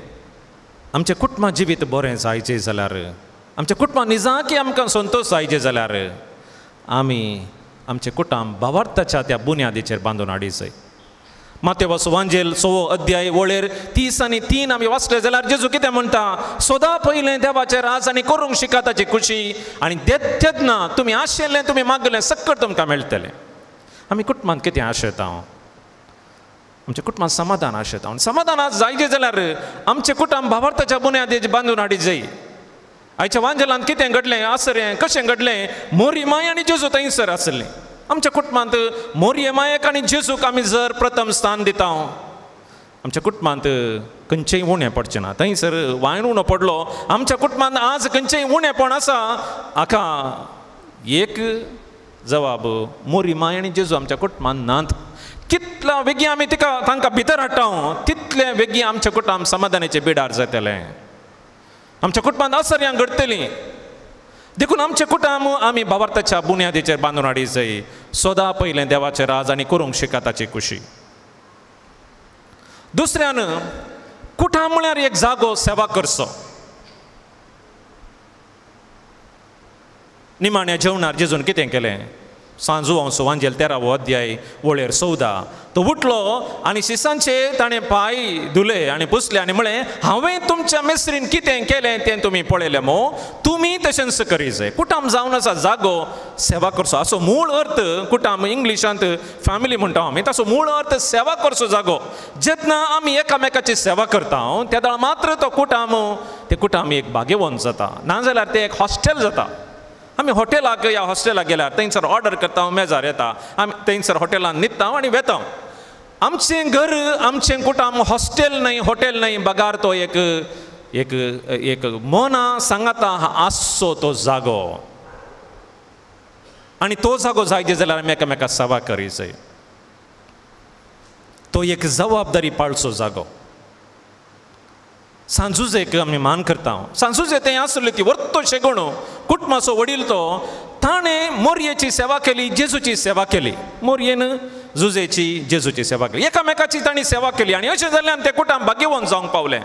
आमचें कुटुंबां जिवीत बरें जायचें जाल्यार, आमच्या कुटुंबां निजाकी आमकां संतोश जायचे जाल्यार आमी आमचें कुटुंब भावार्थाच्या त्या बुन्यादीचेर बांदून हाडी जाय. मातेवा सुवांजेल 6 अध्याय वळेर 30 आनी 3 आमी वाचले जाल्यार जेजू कितें म्हणटा? सोदा पयलें देवाचें राज आनी करूंक शिका ताची खुशी, आनी तेन्ना तुमी आशेल्लें तुमी मागलें सक्कट तुमकां मेळटलें. आमी कुटुंबांत कितें आशेता? आमच्या कुटुंबांत समाधान आशेता. समाधान आज जायचें जाल्यार आमचें कुटुंब भावार्थाच्या बुन्यादीचेर बांदून हाडी जाय. आयच्या वांजेलांत कितें घडलें? आसरें कशें घडलें? मोरी माय आनी जेजू थंयसर आसलें. आमच्या कुटुंबांत मोरये मायेक आनी जेजूक आमी जर प्रथम स्थान दिता, आमच्या कुटुंबांत खंयचेंय उणें पडचें ना. थंयसर वायन उणो पडलो, आमच्या कुटुंबांत आज खंयचेंय उणेंपण आसा? हाका एक जवाब, मोरी माय आनी जेजू आमच्या कुटुंबांत नात. कितल्या बेगीन आमी तांकां भितर हाडटा तितले बेगीन आमचें कुटुंब समाधानाचें बिडार जातलें. आमच्या कुटुंबांत आसऱ्यां घडटलीं. देखून आमचे कुटुंब आमी भावार्थाच्या बुन्यादीचेर बांदून हाडी जाय. सदां पयलें देवाचें राज आनी करूंक शिका ताची खुशी. दुसऱ्यान कुटुंब म्हळ्यार एक जागो सेवा करचो. निमाण्या जेवणार जेजून कितें केलें? सांजू सुवांजेल 13वो अध्याय वळेर 14. तो उठलो आनी शिसांचे ताणें पांय धुले आनी पुसले आनी म्हळें, हांवें तुमच्या मेस्त्रीन कितें केलें तें तुमी पळयलें मो, तुमी तशेंच करी जाय. कुटुंब जावन आसा जागो सेवा करचो. असो मूळ अर्थ कुटुंब इंग्लिशांत फॅमिली म्हणटा आमी, ताचो मूळ अर्थ सेवा करचो जागो. जेन्ना आमी एकामेकाची सेवा करता त्या मात्र तो कुटुंब एक भाग्यवंत जाता. नाजाल्यार तें एक हॉस्टेल जाता. आमी हॉटेलाक या हॉस्टेलाक गेल्यार थंयसर ऑर्डर करता, मेजार येता, आमी थंयसर हॉटेलान न्हिदता आनी वेता. आमचें घर आमचें कुटुंब हॉस्टेल न्हय, हॉटेल न्हय, बगार तो एक एक एक मना सांगाता आसचो तो जागो. आनी तो जागो जाय जाल्यार आमी एकामेकाक सेवा करी जाय. तो एक जबाबदारी पाळचो जागो. सांजुजेक आमी मान करता. सांजुजे तें आसलें ती वर्तो शेगोण कुटुंबाचो वडील तो ताणें मोरयेची सेवा केली, जेजूची सेवा केली. मोरयेन जुजेची जेजूची सेवा केली, एकामेकाची तांणी सेवा केली. आनी अशें जाल्ल्यान तें कुटुंब भाग्यवंत जावंक पावलें.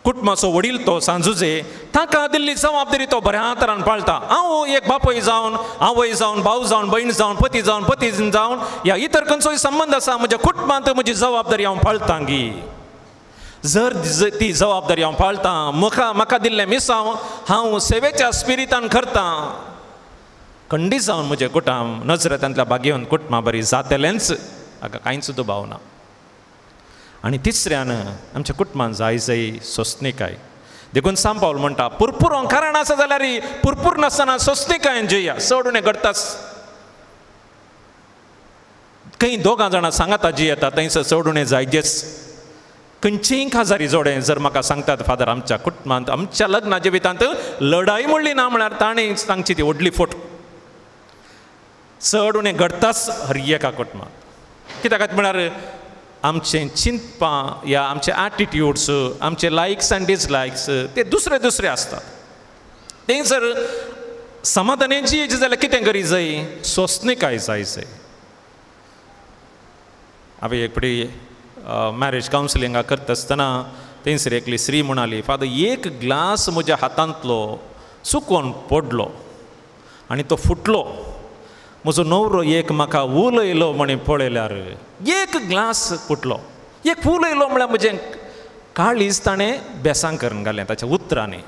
कुटुंबाचो वडील तो सांजुजे, ताका दिल्ली जबाबदारी तो बऱ्या तरान पाळटा. हांव एक बापूय जावन, आवय जावन, भाव जावन, भयण जावन, पती जावन ह्या इतर खंयचोय संबंद आसा म्हज्या कुटुंबांत म्हजी जबाबदारी हांव पाळटां गी. जर ती जबाबदारी हांव पाळटां, म्हाका दिल्लें मिसांव हांव सेवेच्या स्पिरितान करता, खंडीत जावन म्हजें कुटुंब नजरेंतल्या भाग्यवंत कुटुंबा बरी जातलेंच हाका कांयच दुबाव ना. आनी तिसऱ्यान आमच्या कुटुंबान जाय सोंसणीकाय. देखून सांत पावल म्हणटा, पुरपुरो कारण आसा जाल्यार पुरपूर नासतना सोंसणीकायेन जिया. सोडून घडताच खंय दोगां जाणां सांगाता जी येता थंयसर सोडून जायजेच. खंयचीय काजारी जोडें जर म्हाका सांगतात फादर आमच्या कुटुंबांत आमच्या लग्ना जिवितांत लढाई म्हणली ना म्हळ्यार ताणें सांगची ती व्हडली फट. चड उणें घडताच हर एका कुटुंबांत. कित्याक म्हळ्यार आमचें चिंतपां या आमचे एटिट्यूड्स, आमचे लायक्स आनी डिसलायक्स ते दुसरे आसतात. तें जर समाधानान जियेचें जाल्यार कितें करी जाय? सोंसणीकाय जाय. हांवें एक फावटी मॅरेज कावन्सिलिंगाक करता आसतना थंयसर एकली स्त्री म्हणाली, फादर एक ग्लास म्हज्या हातांतलो चुकोन पडलो आनी तो फुटलो. म्हजो न्हवरो एक म्हाका उलयलो म्हणे पळयल्यार एक ग्लास फुटलो. एक उलयलो म्हळ्यार म्हजें काळीज ताणें बेसांग करून घालें ताच्या उतरांनी.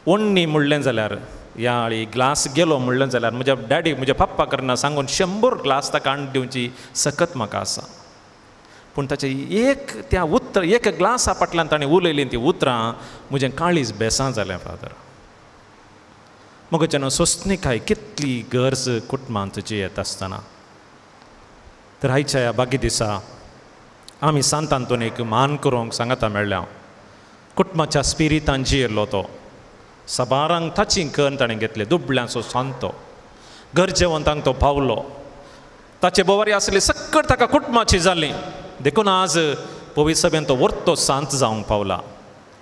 ओण्णी म्हणलें जाल्यार या आळी ग्लास गेलो म्हणलें जाल्यार म्हज्या डॅडीक म्हज्या पप्पा करना सांगून 100 ग्लास ताका हाडून दिवची सकत म्हाका आसा. पूण ताचें एक ग्लासा फाटल्यान ताणें उलयलीं ती उतरां म्हजें काळीज बेसां जालें फादर. मगच्यान सोंसणीकाय कितली गरज कुटुंबांत जियेत आसतना. तर आयच्या ह्या बागी दिसा आमी सांत आंतोनीक मान करूंक सांगता मेळ्ळ्या. कुटुंबाच्या स्पिरितान जियेल्लो तो सबारांक ताची कन्न ताणें घेतले. दुबळ्यांचो सांतो गरजेवंतांक तो पावलो. ताचे बोवारी आसली सक्कट ताका कुटुंबाची जाली. देखून आज पवित्र सभेन तो वर्तो सांत जावंक पावला.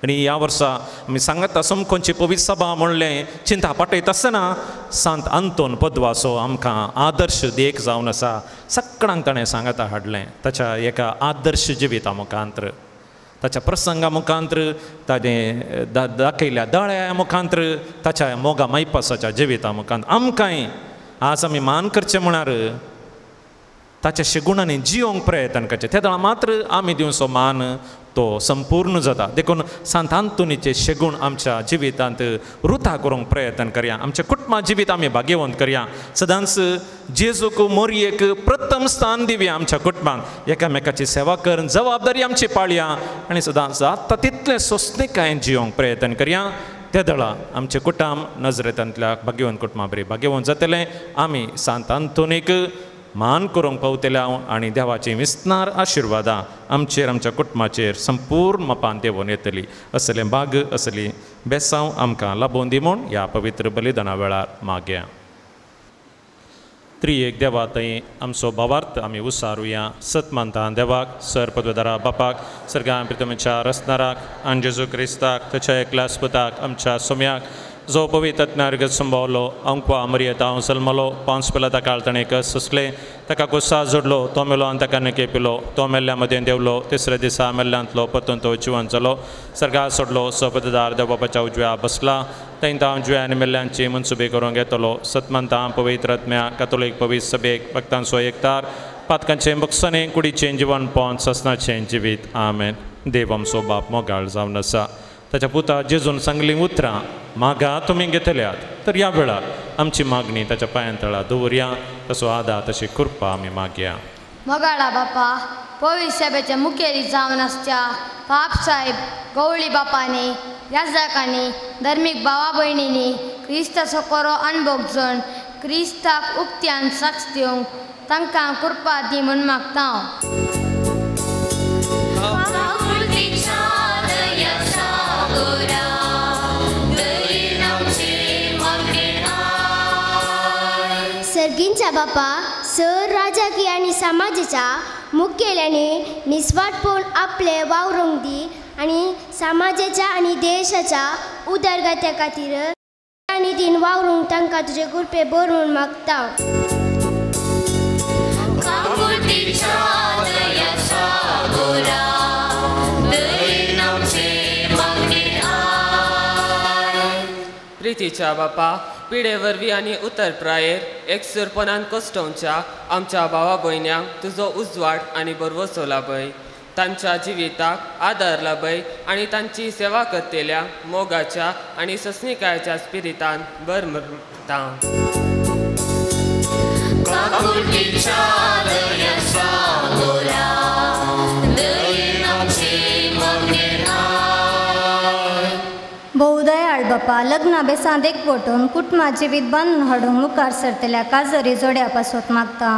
आनी ह्या वर्सा आमी सांगता समकोनची पवित्र सभा म्हणलें चिंता पाटयता आसतना सांत आंतोन पद्वाचो आमकां आदर्श देख जावन आसा. सगळ्यांक ताणें सांगता हाडलें ताच्या एका आदर्श जिविता मुखांतर, ताच्या प्रसंगा मुखांतर, ताणें दाखयल्या दळ्या मुखांतर, ताच्या मोगा मायपासाच्या जिविता मुखांतर आमकांय आज आमी मान करचें म्हळ्यार ताच्या शेगुणांनी जियोंक प्रयत्न करचें. त्या दळा मात्र आमी दिवचो मान तो संपूर्ण जाता. देखून सांत आंतोनीचे शेगूण आमच्या जिवितांत रुता करूंक प्रयत्न करया. आमच्या कुटुंबा जिवीत आमी भाग्यवंत करया. सदांच जेजूक मोरयेक प्रथम स्थान दिवया. आमच्या कुटुंबांत एकामेकाची सेवा करून जबाबदारी आमची पाळया आनी सदांच जाता तितलें सोंसणीकायेन जियोंक प्रयत्न करया. त्या दळा आमचें कुटुंब नजरेंतल्या भाग्यवंत कुटुंबा बरी भाग्यवंत जातलें. आमी सांत आंतोनीक मान करूंक पावतल्या आनी देवाची विस्तार आशिर्वादां आमचेर आमच्या कुटुंबाचेर संपूर्ण मापान देवून येतली. असलें भाग असली बेसांव आमकां लाबोवन दी म्हूण ह्या पवित्र बलिदाना वेळार मागया. त्रिएक देवा थंय आमचो भावार्थ आमी उसारुया. सत मानता देवाक, सर पदवेदारा बापाक, सर्गां प्रितमेच्या रसनाराक, आनी जेजू क्रिस्ताक, ताच्या एकल्या पुताक, आमच्या सोम्याक, जो पवित्र आत्म्यार्गत संभवलो, अंकवा मरियता हांव जल्मलो, पांच पिला ताका ताणें सुसले, ताका कुस्सा जोडलो, तो मेलो आनी ताका नके पिलो, तो मेल्ल्या मदें देवलो, तिसऱ्या दिसा मेल्ल्यांतलो परतून तो जिवंत जालो, सर्गा सोडलो, सपतदार देव बापाच्या उजव्या बसला, थंय हांव जुव्या आनी मेल्ल्यांची मनसुबे करूंक येतलो. सतमंता पवित्र आत्म्या कॅथोलीक पवित्र सभेक भक्तांचो एकतार, पातकांचें बक्षणें कुडीचें जिवन पोवन ससनाचें जिवीत. आमेन. देव आमचो बाप मोगाळ जावन आसा. ताच्या पुता जेजून सांगली उतरां मागा तुमी घेतल्यात, तर ह्या वेळार आमची मागणी ताच्या पांयांतळा दवरया, ताचो आदार तशी कृपा आमी मागया. मोगाळा बापा, पवित्र सभेचे मुखेली जावन आसच्या पाप साहेब गवळी बापांनी, याजकांनी, धर्मीक भावा भयणींनी क्रिस्ताचो कोरो अणभव जण क्रिस्ताक उक्त्यान साक्ष दिवंक तांकां कृपा दी म्हूण मागता हांव. सर्गींच्या बापा, सर राजकीय आणि समाजाच्या मुखेल्यांनी निस्वार्थपण आपले वावरूंक दी आणि समाजाच्या आणि देशाच्या उदरगते खातीर निधीन वावरूंक तांकां तुजे कृपे भरून मागता. प्रितीच्या बापा, पिढे वरवीं आनी उतर प्रायेर एकसुरपणान कश्टोवच्या आमच्या भावा भयण्यांक तुजो उजवाड आनी बरवसो लाभय. तांच्या जिविताक आदार लाभय आनी तांची सेवा करतेल्या मोगाच्या आनी सस्निकायाच्या स्पिरितान बर मागता. बहुदयाळ बापा, लग्ना बेसांत एकवटून कुटुंबा जिवीत बांदून हाडूंक मुखार सरतल्या काजरी जोड्या पासत मागता.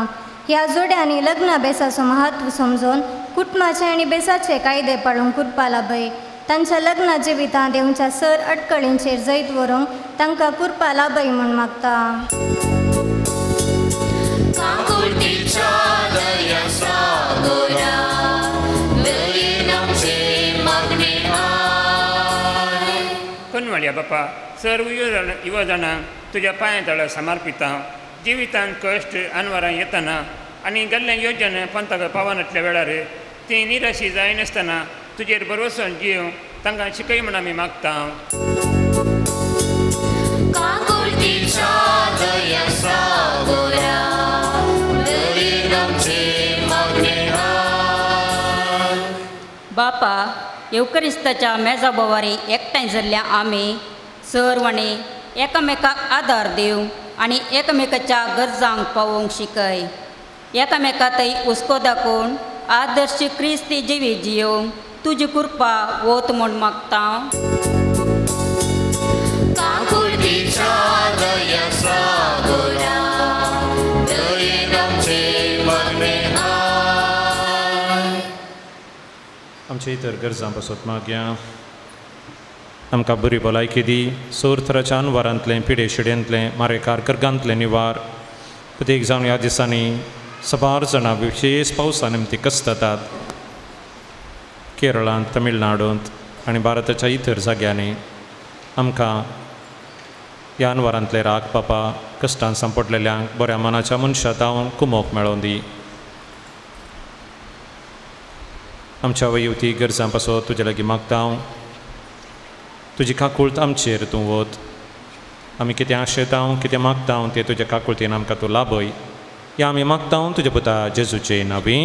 ह्या जोड्यांनी लग्ना बेसाचो महत्व समजून कुटुंबाचे आनी बेसाचे कायदे पाळूंक कृपा लाभय. तांच्या लग्ना जिवितांत येवच्या सर अडकळींचेर जैत व्हरूंक तांकां कृपा लाभय म्हूण मागता. कनवाळ्या बापा, सर युवा जाणांक तुज्या पांया तळा समर्पिता. जिवितांत कश्ट अनवरां येतना आनी गेल्ले योजन पंथाक पावनातल्या वेळार ती निराशी जायनासतना तुजेर भरवोसन जीव तांकां शिकय म्हूण आमी मागता. बापा, येवकरिस्ताच्या मेजा बोवारी एकठांय जाल्ल्या आमी सर्वांनी एकामेकाक आदार दिवंक आनी एकामेकाच्या गरजांक पावोवंक शिकय. एकामेका थंय हुस्को दाखोवन आदर्श क्रिस्ती जिवीत जियोवंक तुजी कृपा वोत म्हूण मागता. आमच्या इतर गरजां पासत मागया. आमकां बरी भलायकी दी. सोरतराच्या अनवरांतलें पिडे शिड्यांतलें मारेकार कर्गांतलें निवार. प्रत्येक जावन ह्या दिसांनी सबार जाणां विशेश पावसा निमती कश्टातात. केरळांत, तमिळनाडूंत आनी भारताच्या इतर जाग्यांनी आमकां ह्या अनवरांतले राग बापा कश्टान सांपडलेल्यांक बऱ्या मनाच्या मनशां हांव कुमोक मेळोवन दी. आमच्या वैयक्तीक गरजां पासत तुजे लागीं मागता हांव. तुजी काकूळट आमचेर तूं वत. आमी कितें आशेता कितें मागता तें तुज्या काकूळटीन आमकां तूं लाभय. हें आमी मागता तुज्या पुता जेजूचे नांवी.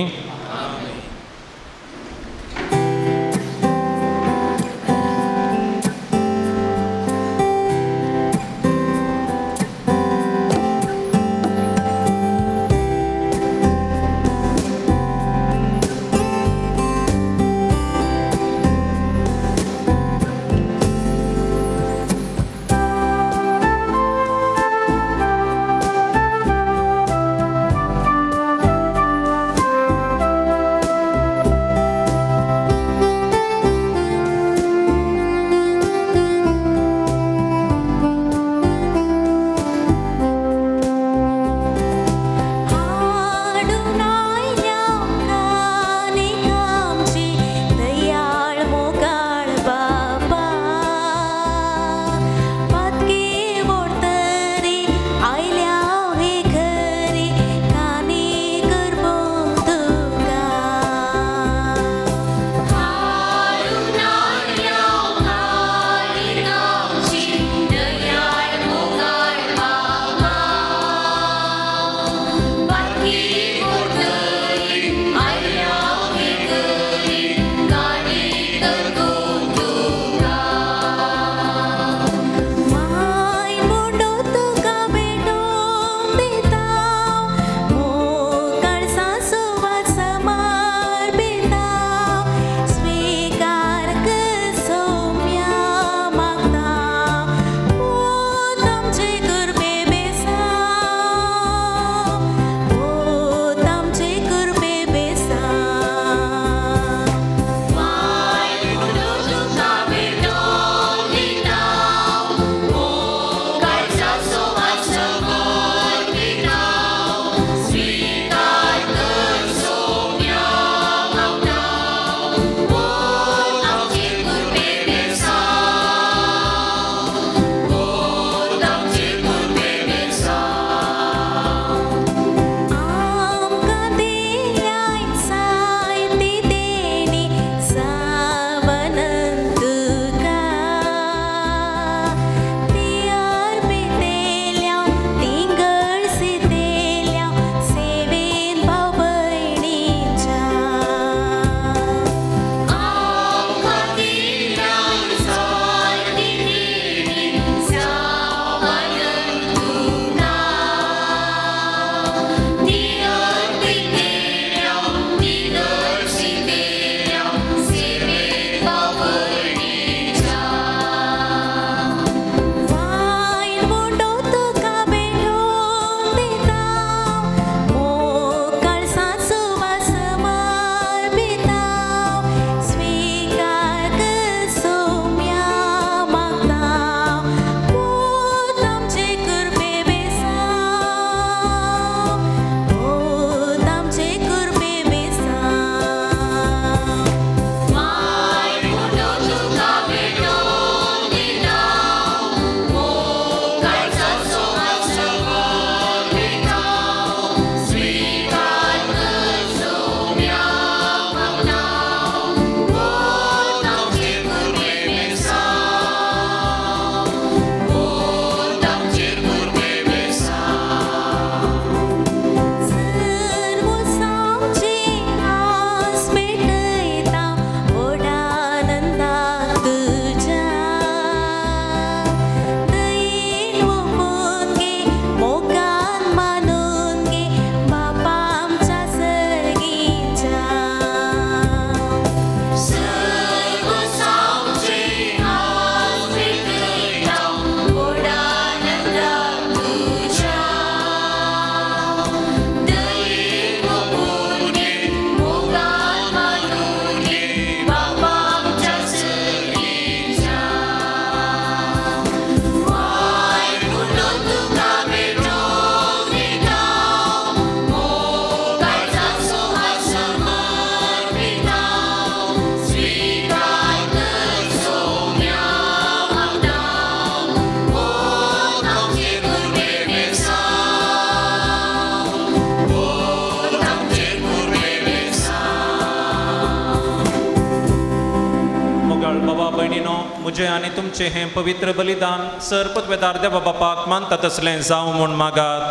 आनी तुमचे हे पवित्र बलिदान सरपतवेदार देवा बापाक मानता तसलें जावं म्हूण मागात.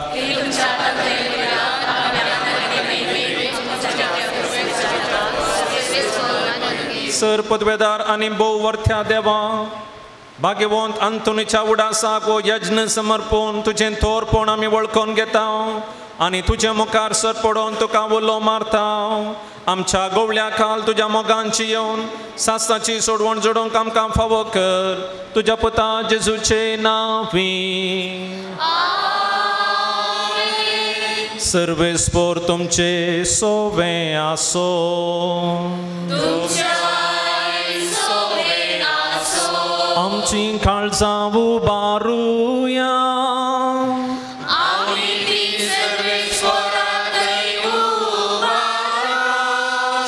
सरपतवेदार आनी भोव वर्थ्या देवा भाग्यवंत अंतोनीच्या उडासाक वो यज्ञ समर्पून तुजें थोरपण आमी वळखून घेता आनी तुज्या मुखार सर पडोवन तुका उलो मारता. आमच्या गवळ्या खाल तुज्या मोगांची येवन सासाची सोडवण जोडूंक आमकां फावो कर. तुज्या पुता जेजूचे नांवी. सर्वेस्पोर तुमचे सोवें आसो. आमची काळजां उबारुया.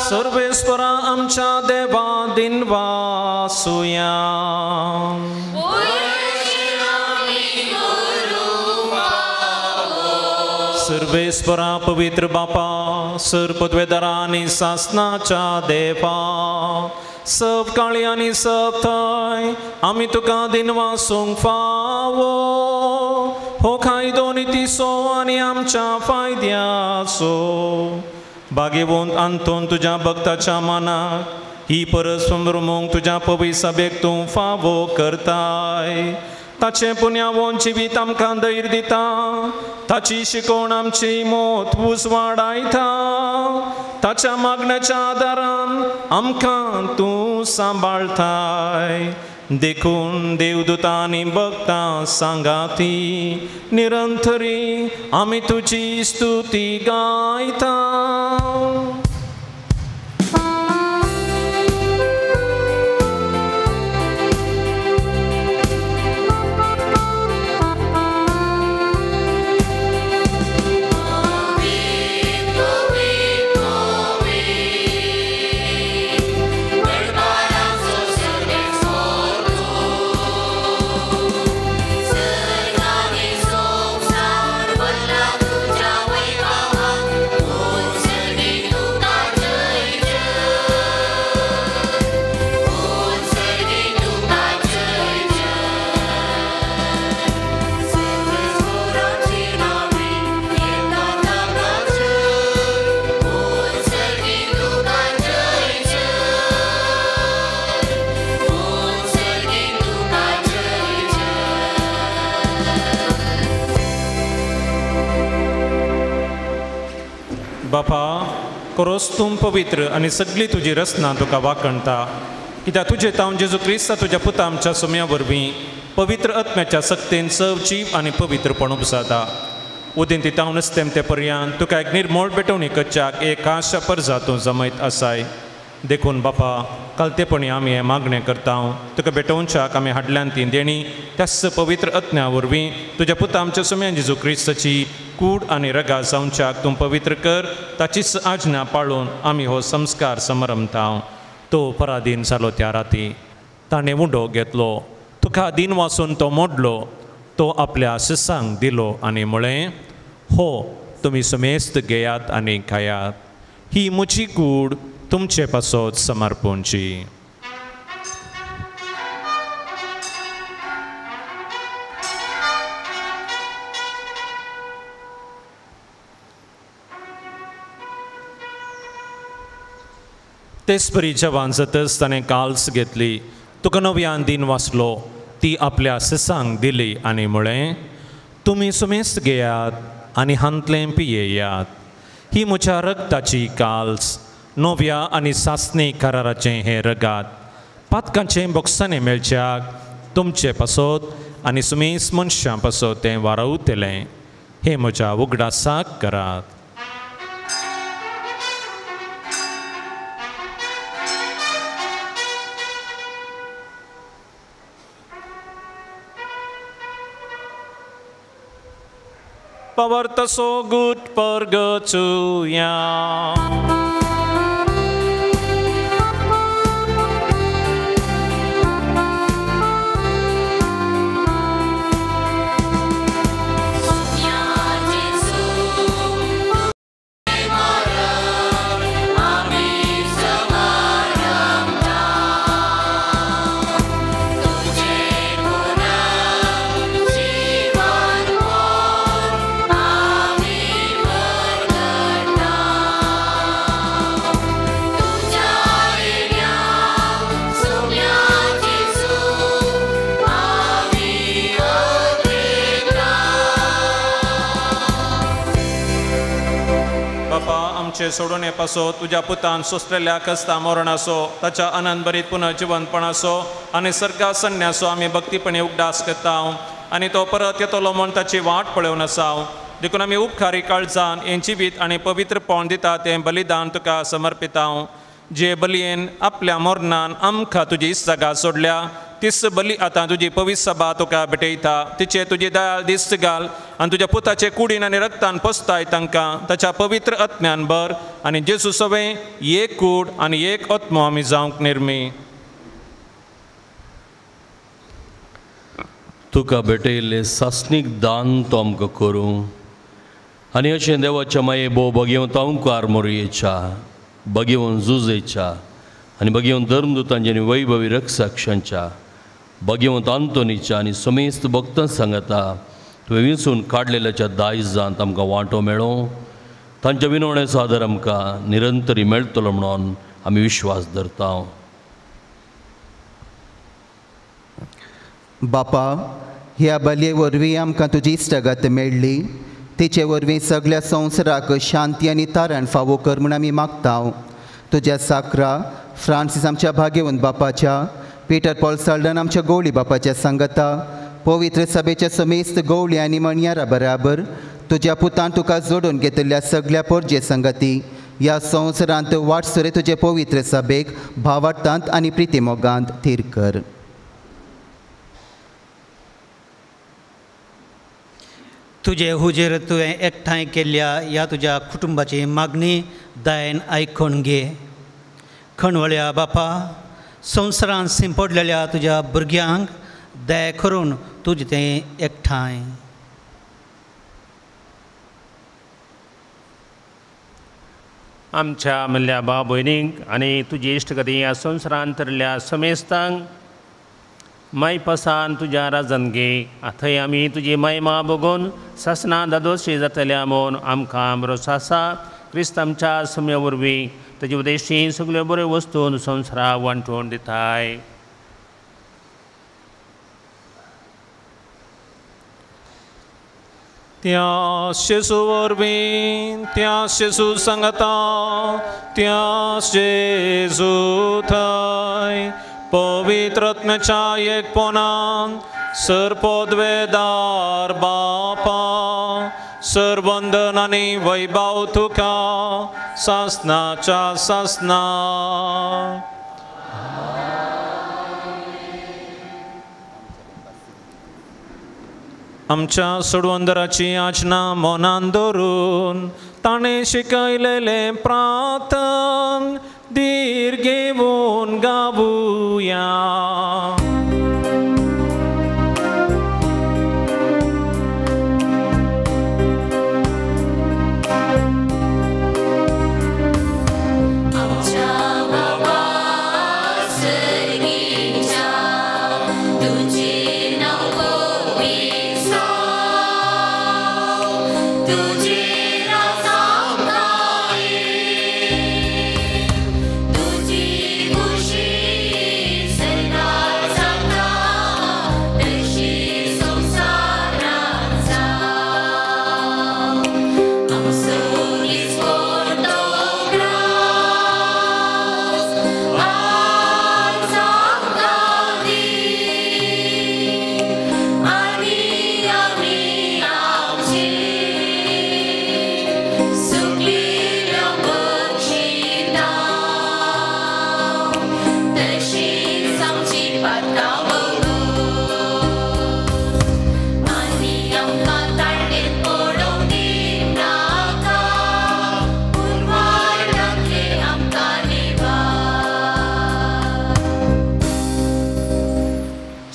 सर्वेस्परा आमच्या देवा दिनवासुया. सर्वेस्परा पवित्र बापा सरपतवेदारा आनी सासनाच्या देवा सब काळी आनी सब थंय आमी तुका दिनवासूंक फावो. हो कायदो नितीसो आनी आमच्या फायद्याचो. भाग्यवंत आंतोन तुज्या भक्ताच्या मनाक ही परस रमूंक तुज्या पवित्र सभेक तूं फावो करताय. ताचें पुण्यावोन जिवीत आमकां धैर्य दिता. ताची शिकोवण आमची मोत उजवाडायता. ताच्या मागण्याच्या आदारान आमकां तूं सांबाळताय. देखून देवदूतां आनी भक्तां सांगाती निरंतरी आमी तुजी स्तुती गायता. बापा खरोच तूं पवित्र आनी सगळी तुजी रचना तुका वाखणटा. कित्याक तुजे तावन जेजू क्रिस्ता तुज्या पुता आमच्या सुम्या वरवीं पवित्र आत्म्याच्या सक्तेन सजीव आनी पवित्रपण जाता. उदें ती तावनच ते पर्यंत तुका एक निर्मोळ बेटवणी करच्याक एक आशा परजा तूं जमयत आसाय. देखून बापा कालतेपणी आमी हें मागणें करता. तुका बेटोवच्याक आमी हाडल्यान ती देणी त्याच पवित्र आत्म्या वरवीं तुज्या पुता आमच्या सुम्या जेजू क्रिस्ताची कूड आनी रगा जावच्याक तूं पवित्र कर. ताचीच आज्ञा पाळून आमी हो संस्कार समरमता. तो पराधीन जालो त्या राती ताणें उंडो घेतलो. तुका दिन वाचून तो मोडलो. तो आपल्या शिसांक दिलो आनी म्हळें, हो तुमी सुमेस्त घेयात आनी खायात. ही म्हजी कूड तुमचे पासत समर्पूंची. तेच परी जवान जातच ताणें काल्स घेतली. तुका नव्यान दिन वाचलो. ती आपल्या सिसांक दिली आनी म्हळें, तुमी सुमेस्त घेयात आनी हांतलें पियेयात. ही म्हज्या रगताची काल्स नव्या आनी सासणी कराराचें हें रगात. पातकांचें बोक्सांनी मेळच्याक तुमचे पासत आनी सुमेस मनशां पासत तें वारावतलें. हें म्हज्या उगडासाक करात. Pawartaso gut pergecuya. पापाचे सोडून येपासो तुझ्या पुतान सोसलेल्या कस्ता मरण असो ताच्या अनंत बरीत पुनर्जीवनपण असो आनी सर्गा संन्यासो आमी भक्तीपणे उगडास करता आनी तो परत येतलो म्हूण ताची वाट पळोवन आसा देखून आमी उपकारी काळजान हें जिवीत आनी पवित्रपण दिता तें बलिदान तुका समर्पिता जे बलयेन आपल्या मरणान आमकां तुजी इस्सागा सोडल्या तीच बली आतां तुजी पवित्र सभा तुका भेटयता तिचे तुजी दयाळ दिस्त घाल आनी तुज्या पुताचे कुडीन आनी रक्तान पोसताय तांकां ताच्या पवित्र आत्म्यान भर आनी जेजू सवें एक कूड आनी एक आत्मो आमी जावंक निर्मी तुका भेटयल्लें सासणीक दान तो आमकां करूं आनी अशें देवाच्या माये भोव भगवंत ओंकार मोरयेच्या भगवंत जुजेच्या आनी भगवंत धर्मदूतांच्या आनी वैभवी रक्षकांच्या भगवंत आंतोनीच्या आनी समेस्त भक्तां सांगता तुवें विंचून काडलेल्याच्या दायजांत आमकां वांटो मेळो तांच्या विनवण्याचो आदार आमकां निरंतरी मेळटलो म्हणून आमी विश्वास धरता बापा ह्या बलये वरवीं आमकां तुजी इश्टगत मेळ्ळी तिचे वरवीं सगळ्या संवसाराक शांती आनी तारण फावो कर म्हूण आमी मागता तुज्या साकरा फ्रांसीस आमच्या भाग्यवंत बापाच्या पिटर पॉल साल्डन आमच्या गवळी बापाच्या सांगता पवित्र सभेच्या समेस्त गवळी आनी मणयारा बराबर तुज्या पुतान तुका जोडून घेतिल्ल्या सगळ्या पोरजे संगती ह्या संवसारांत वाटसरे तुजे पवित्र सभेक भावार्थांत आनी प्रितीमोगांत थीर कर तुझे हुजेर तुवें एकठांय केल्ल्या ह्या तुज्या कुटुंबाची मागणी दयेन आयकून घे खणवळ्या बापा संवसारांत शिंपडलेल्या तुज्या भुरग्यांक दया करून तुजें तें एकठांय आमच्या म्हणल्या भाव भयणींक आनी तुजी इश्टगती ह्या संवसारांतल्या समेस्तांक माय पसान तुज्या राजन घे थंय आमी तुजी महिमा बघून सासना दादोशी जातल्या म्हूण आमकां भरोसा आसा क्रिस्त आमच्या सम्या वरवीं ताजे उद्देशी सगळ्यो बऱ्यो वस्तू संवसाराक वांटून दिताय त्या शेसू वरवीं त्या शेसू सांगता त्या शेसू थंय पवित्र आत्म्याच्या एकपणान सरपोद्वेदार बापा सरवंदन आनी वैभव तुका सासनाच्या सासना आमच्या सोडवंदराची याचना मनान दवरून ताणें शिकयलेलें प्रार्थन धीर घेवन गावुया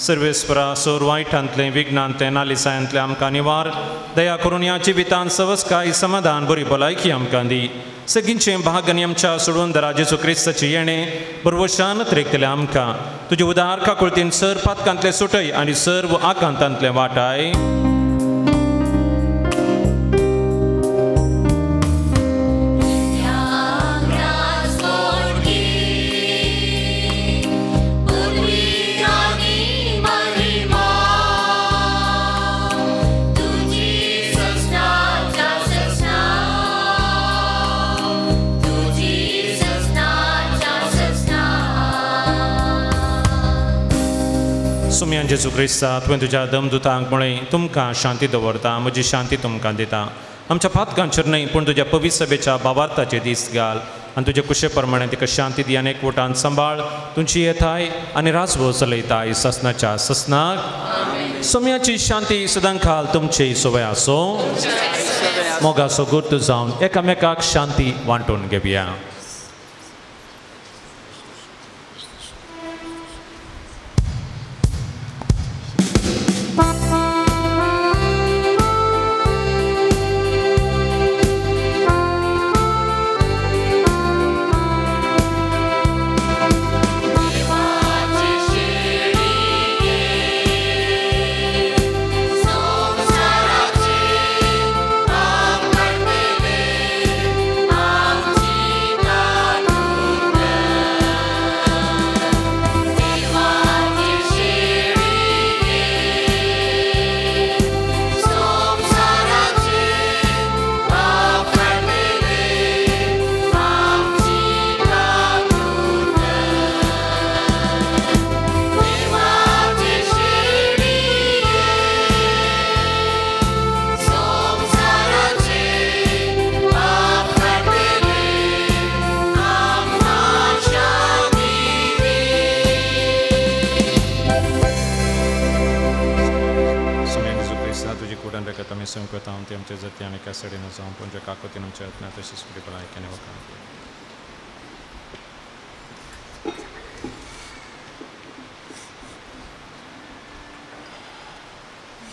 सर्वेस्परा सोर वायटांतलें विघ्नांतलें नालिसायांतलें आमकां निवार दया करून ह्या जिवितांत सवस्काय समाधान बरी भलायकी आमकां दी सगळींचें भाग आनी आमच्या सोडून दरा जेजू क्रिस्ताचें येणें बरवशान तरेकतलें आमकां तुजे उदार काकुळतीन सर पातकांतलें सुटय आनी सर्व आकांतांतलें वाटाय सोम्या जेजू क्रिस्ता तुवें तुज्या दमदुतांक म्हळें तुमकां शांती दवरता म्हजी शांती तुमकां दिता आमच्या पातकांचेर न्हय पूण तुज्या पवित्र सभेच्या बाबार्थाचे दीस घाल आनी तुजे कुशे प्रमाणे तिका शांती दी आनी एकवटान सांबाळ तुमची येताय आनी राजवो चलयताय ससनाच्या ससनाक सोम्याची शांती सदां खाल तुमचे सोबय आसो मोगाचो गुर्त जावन एकामेकाक शांती वांटून घेवया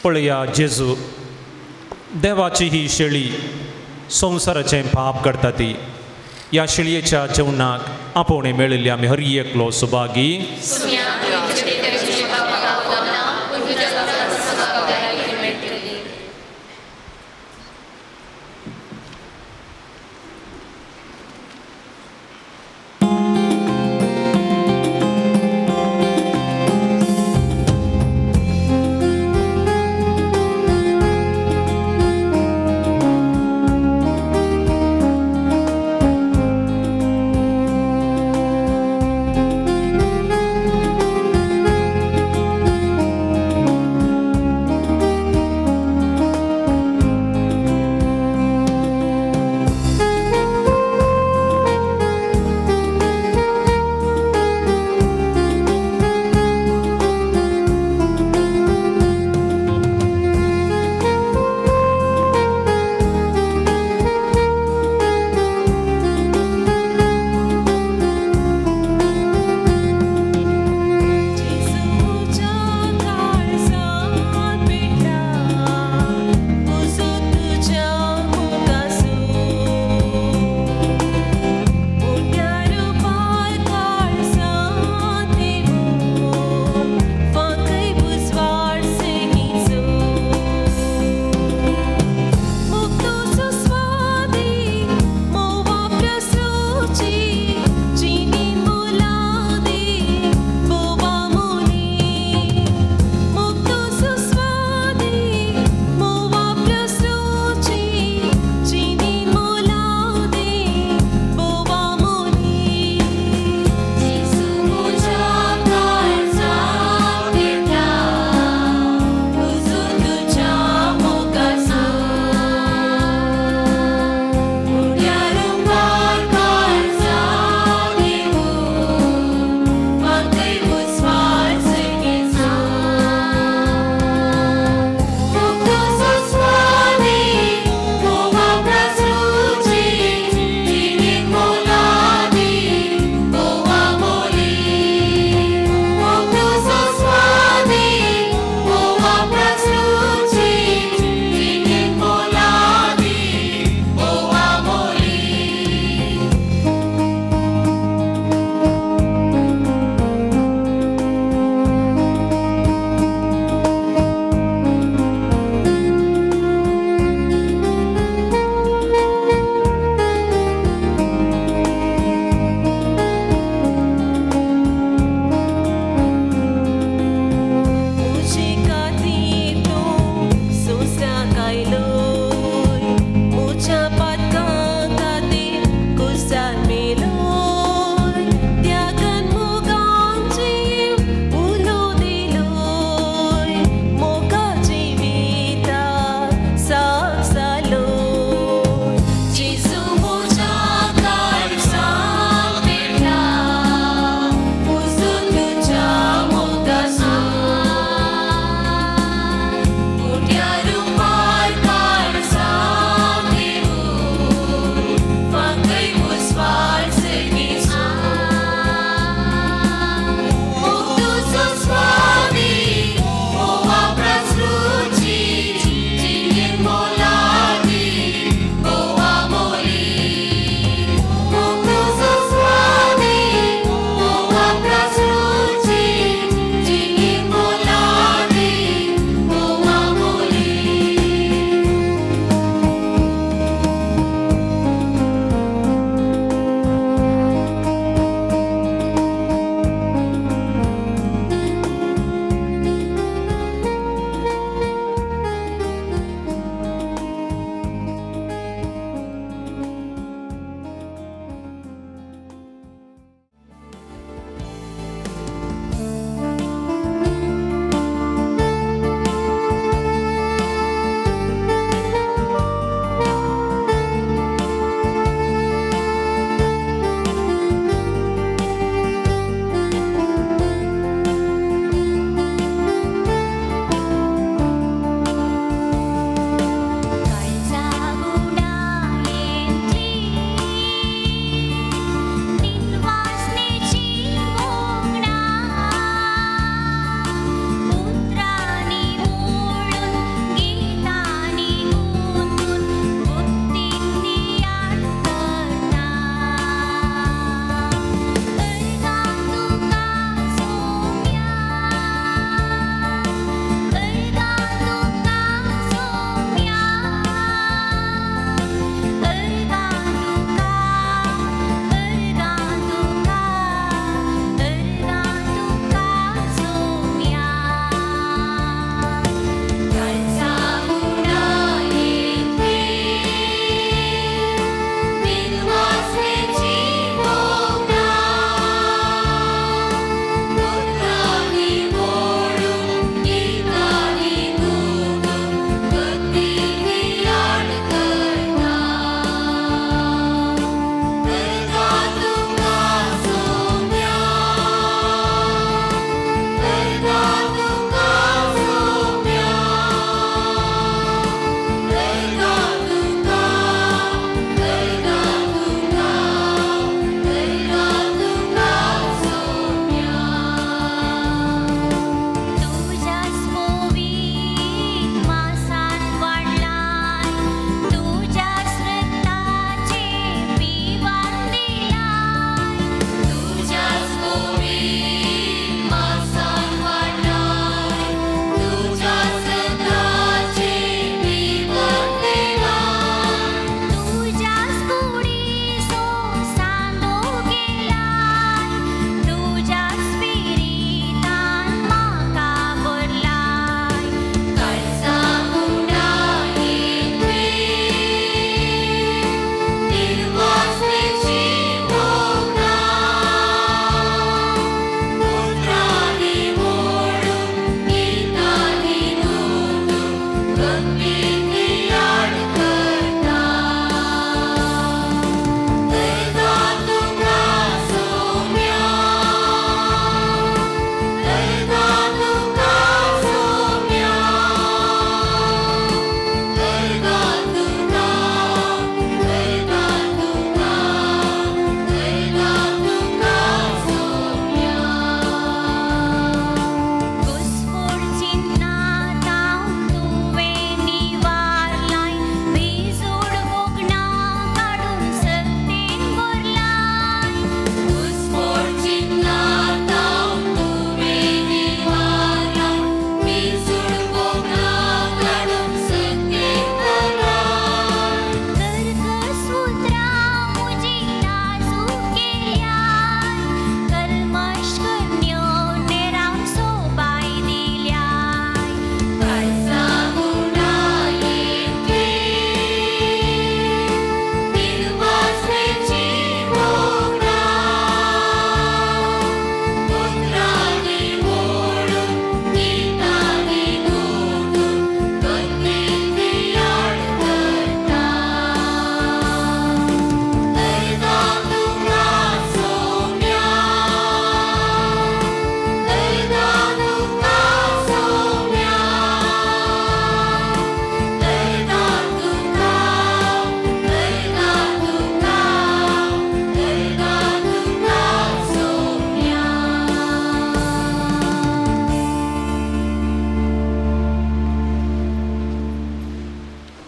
पळया जेजू देवाची ही शेळी संवसाराचें पाप करता ती ह्या शेळयेच्या जेवणाक आपोवणे मेळिल्ली आमी हर एकलो सुभागी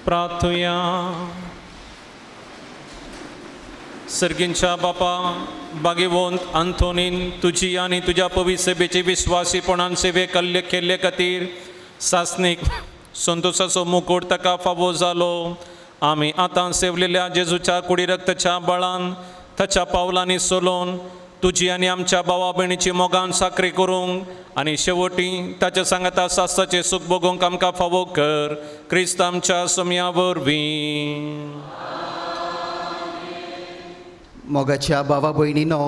प्रार्थुया. सर्गींच्या बापा भाग्यवंत आंतोनीन तुझी आनी तुझ्या पवित्र सभेची विश्वासीपणान सेवे केल्ले खातीर सासणीक संतोषाचो मुकुट ताका फावो जालो. आमी आतां सेवलेल्या जेजूच्या कुडी रक्ताच्या बळान ताच्या पावलांनी चलोवन तुजी आनी आमच्या भावा भयणीची मोगान साखरी करूंक आनी शेवटी ताच्या सांगाता सासाचें सुख भोगूंक आमकां फावो कर. क्रिस्त आमच्या सोम्या वरवीं. मोगाच्या भावा भयणीनो,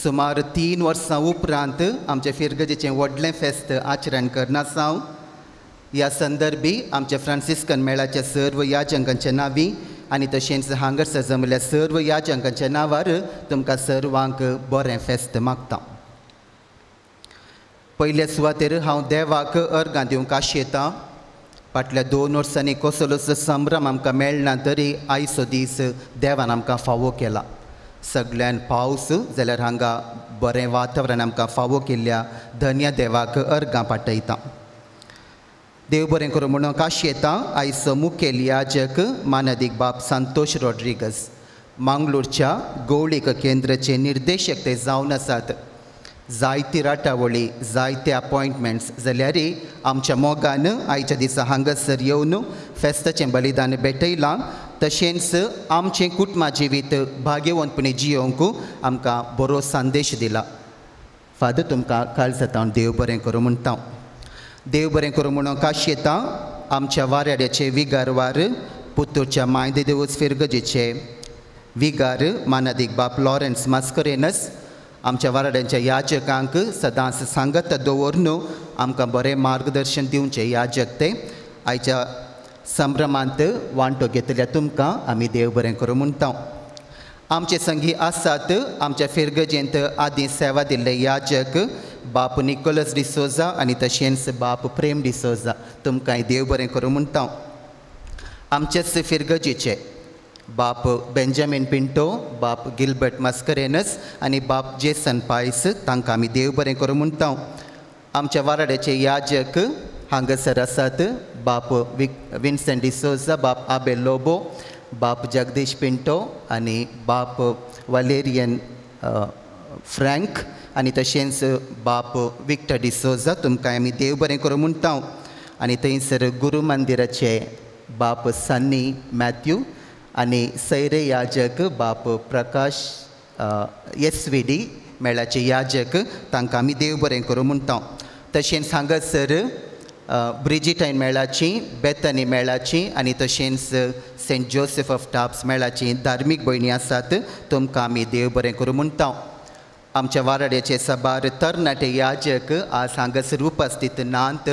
सुमार 3 वर्सां उपरांत आमच्या फिरगजेचें व्हडलें फेस्त आचरण करनासांव. ह्या संदर्भी आमच्या फ्रांसिस्कन मेळाच्या सर्व याजकांच्या नांवी आनी तशेंच हांगासर जमल्या सर्व याजकांच्या नांवार तुमकां सर्वांक बरें फेस्त मागता. पयल्या सुवातेर हांव देवाक अर्गां दिवंक आशेतां. फाटल्या 2 वर्सांनी कसलोच संभ्रम आमकां मेळना तरी आयचो दीस देवान आमकां फावो केला. सगळ्यान पावस जाल्यार हांगा बरें वातावरण आमकां फावो केल्ल्या धन्य देवाक अर्गां पाठयता. देव बरें करूं म्हणून आशेतां आयचो मुखेल याजक मानदीक बाब संतोष रॉड्रिगस मंगळूरच्या गवळीक केंद्राचे निर्देशक ते जावन आसात. जायती राटावळी जायते अपॉयंटमेंट्स जाल्यारय आमच्या मोगान आयच्या दिसा हांगासर येवन फेस्ताचें बलिदान भेटयलां. तशेंच आमचें कुटुंबा जिवीत भाग्यवंतपणी जियोवंक आमकां बरो संदेश दिला. फादर तुमकां काळजांत हांव देव बरें करूं म्हणटा. देव बरें करूं म्हणून आशेतां आमच्या वाऱ्याड्याचे विगारवार पुत्तूरच्या मायदे देवूच फिरगजेचे विगार मानदीक बाब लॉरेन्स मास्करेनस आमच्या वाऱ्याड्यांच्या याजकांक सदांच सांगत दवरून आमकां बरें मार्गदर्शन दिवचें याजक ते. आयच्या संभ्रमांत वांटो घेतल्या तुमकां आमी देव बरें करूं म्हणटा. आमचे संगी आसात आमच्या फिरगजेंत आदीं सेवा दिल्ले याजक बाप निकोलस डिसोजा आनी तशेंच बाप प्रेम डिसोजा तुमकांय देव बरें करूं म्हणटा. आमचेच फिरगजेचे बाप बेंजामीन पिंटो बाप गिल्बर्ट मास्करेनस आनी बाप जेसन पायस तांकां आमी देव बरें करूं म्हणटा. आमच्या वाराड्याचे याजक हांगासर आसात बाप विन्सेंट डिसोजा बाप आबेल लोबो बाप जगदीश पिंटो आनी बाप वलेरियन फ्रँक आनी तशेंच बाप विक्टर डिसोजा तुमकां आमी देव बरें करूं म्हणटा. आनी थंयसर गुरू मंदिराचे बाप सन्नी मॅथ्यू आनी सैरे याजक बाप प्रकाश SVD मेळाचे याजक तांकां आमी देव बरें करूं म्हणटा. तशेंच हांगासर ब्रिजिटायन मेळाची बेतनी मेळाची आनी तशेंच सेंट जोसेफ ऑफ टाप्स मेळाची धार्मीक भयणी आसात तुमकां आमी देव बरें करूं म्हणटा. आमच्या वाराड्याचे सभार तरणाटे याजक आज हांगासर उपस्थित नात.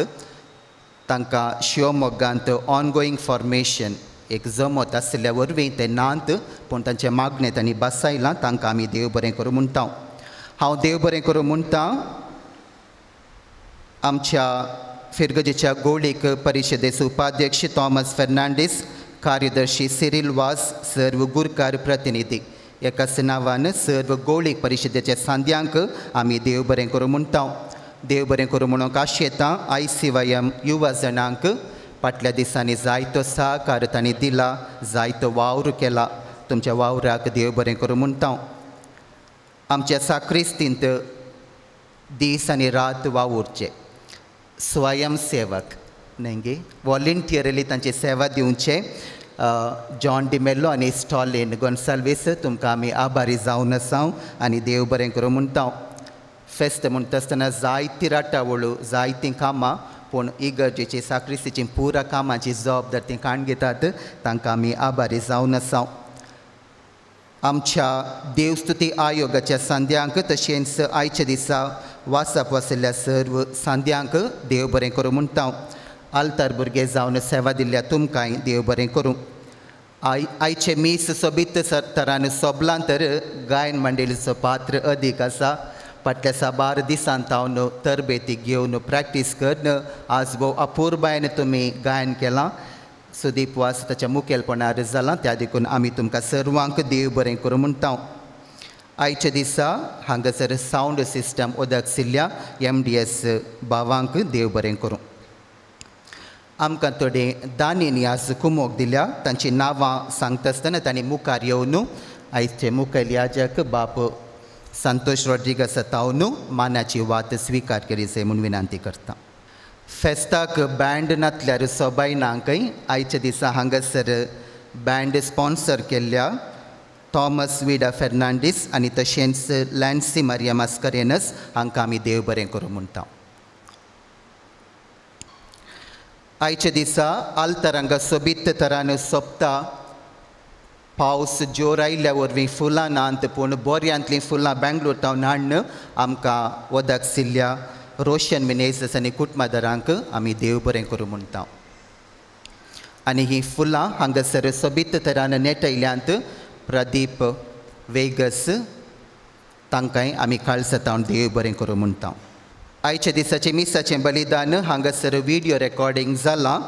तांकां शिवमोग्गांत ऑनगोईंग फॉर्मेशन एक जमत आसल्या वरवीं ते नात पूण तांचे मागणेंत आनी बसायलां तांकां आमी देव बरें करूं म्हणटा. हांव देव बरें करूं म्हणटा आमच्या फिरगजेच्या गवळीक परिशदेचो उपाध्यक्ष थॉमस फेर्नांडीस, कार्यदर्शी सिरिल वास, सर्व गुरकार प्रतिनिधी एकाच नांवान सर्व गवळीक परिशदेच्या सांद्यांक आमी देव बरें करूं म्हणटा. देव बरें करूं म्हणून आशेतां ICYM युवा जणांक फाटल्या दिसांनी जायतो सहकार तांणी दिला, जायतो वावर केला. तुमच्या वावराक देव बरें करूं म्हणटा. आमच्या साक्रिस्तींत दीस आनी रात वावुरचे स्वयंसेवक न्हय वॉलंटियरली तांची सेवा दिवचे जॉन डिमेल्लो आनी स्टॉलिन गोन्साल्वीस तुमकां आमी आभारी जावन आसाव आनी देव बरें करूं म्हणटा. फेस्त म्हणटा आसतना जायती राटावळू जायतीं कामां पूण इगर्जेची साक्रिस्तीची पुरा कामाची जबाबदारी ती काण घेतात तांकां आमी आभारी जावन आसाव. आमच्या देवस्तुती आयोगाच्या सांद्यांक तशेंच आयच्या दिसा वासप वसयल्ल्या सर्व सांद्यांक देव बरें करूं म्हणटा. आल्तार भुरगे जावन सेवा दिल्ल्या तुमकांय देव बरें करूं. आयचे मीस सोबीत तरान सोबलां तर गायन मंडळीचो पात्र अदीक आसा. फाटल्या साबार दिसांत हांव तरबेती घेवन प्रॅक्टीस करन आज भोव अपुर्बायेन तुमी गायन केलां. सुदीप वास ताच्या मुखेलपणान जालां त्या देखून आमी तुमकां सर्वांक देव बरें करूं म्हणटा. आयच्या दिसा हांगासर सावंड सिस्टम उदक आशिल्ल्या MDS भावांक देव बरें करूं. आमकां थोडे दानींनी आज कुमोक दिल्या तांची नांवां सांगता आसतना तांणी मुखार येवन आयचे मुखेल याजक बाब संतोष रॉड्रिगस तावन मानाची वात स्विकार करी जाय म्हूण विनंती करता. फेस्ताक बँड नातल्यार सोबायनांकय आयच्या दिसा हांगासर बँड स्पॉन्सर केल्ल्या थॉमस विडा फेर्नांडीस आनी तशेंच लॅन्सी मारिया मास्करेनस हांकां आमी देव बरें करूं म्हणटा. आयच्या दिसा आल्तारांगा सोबीत तरान सोंपता. पावस जोर आयिल्ल्या वरवीं फुलां नात पूण बोऱ्यांतलीं फुलां बेंगलोर टावन हाडून आमकां वदक सिल्ल्या रोशन मिनेझस आनी कुटुंबादारांक आमी देव बरें करूं म्हणटा. आनी हीं फुलां हांगासर सोबीत तरान नेटयल्यांत प्रदीप वेगस तांकांय आमी काळसतावन देव बरें करूं म्हणटा. आयच्या दिसाचें मिसाचें बलिदान हांगासर व्हिडिओ रेकॉर्डिंग जालां.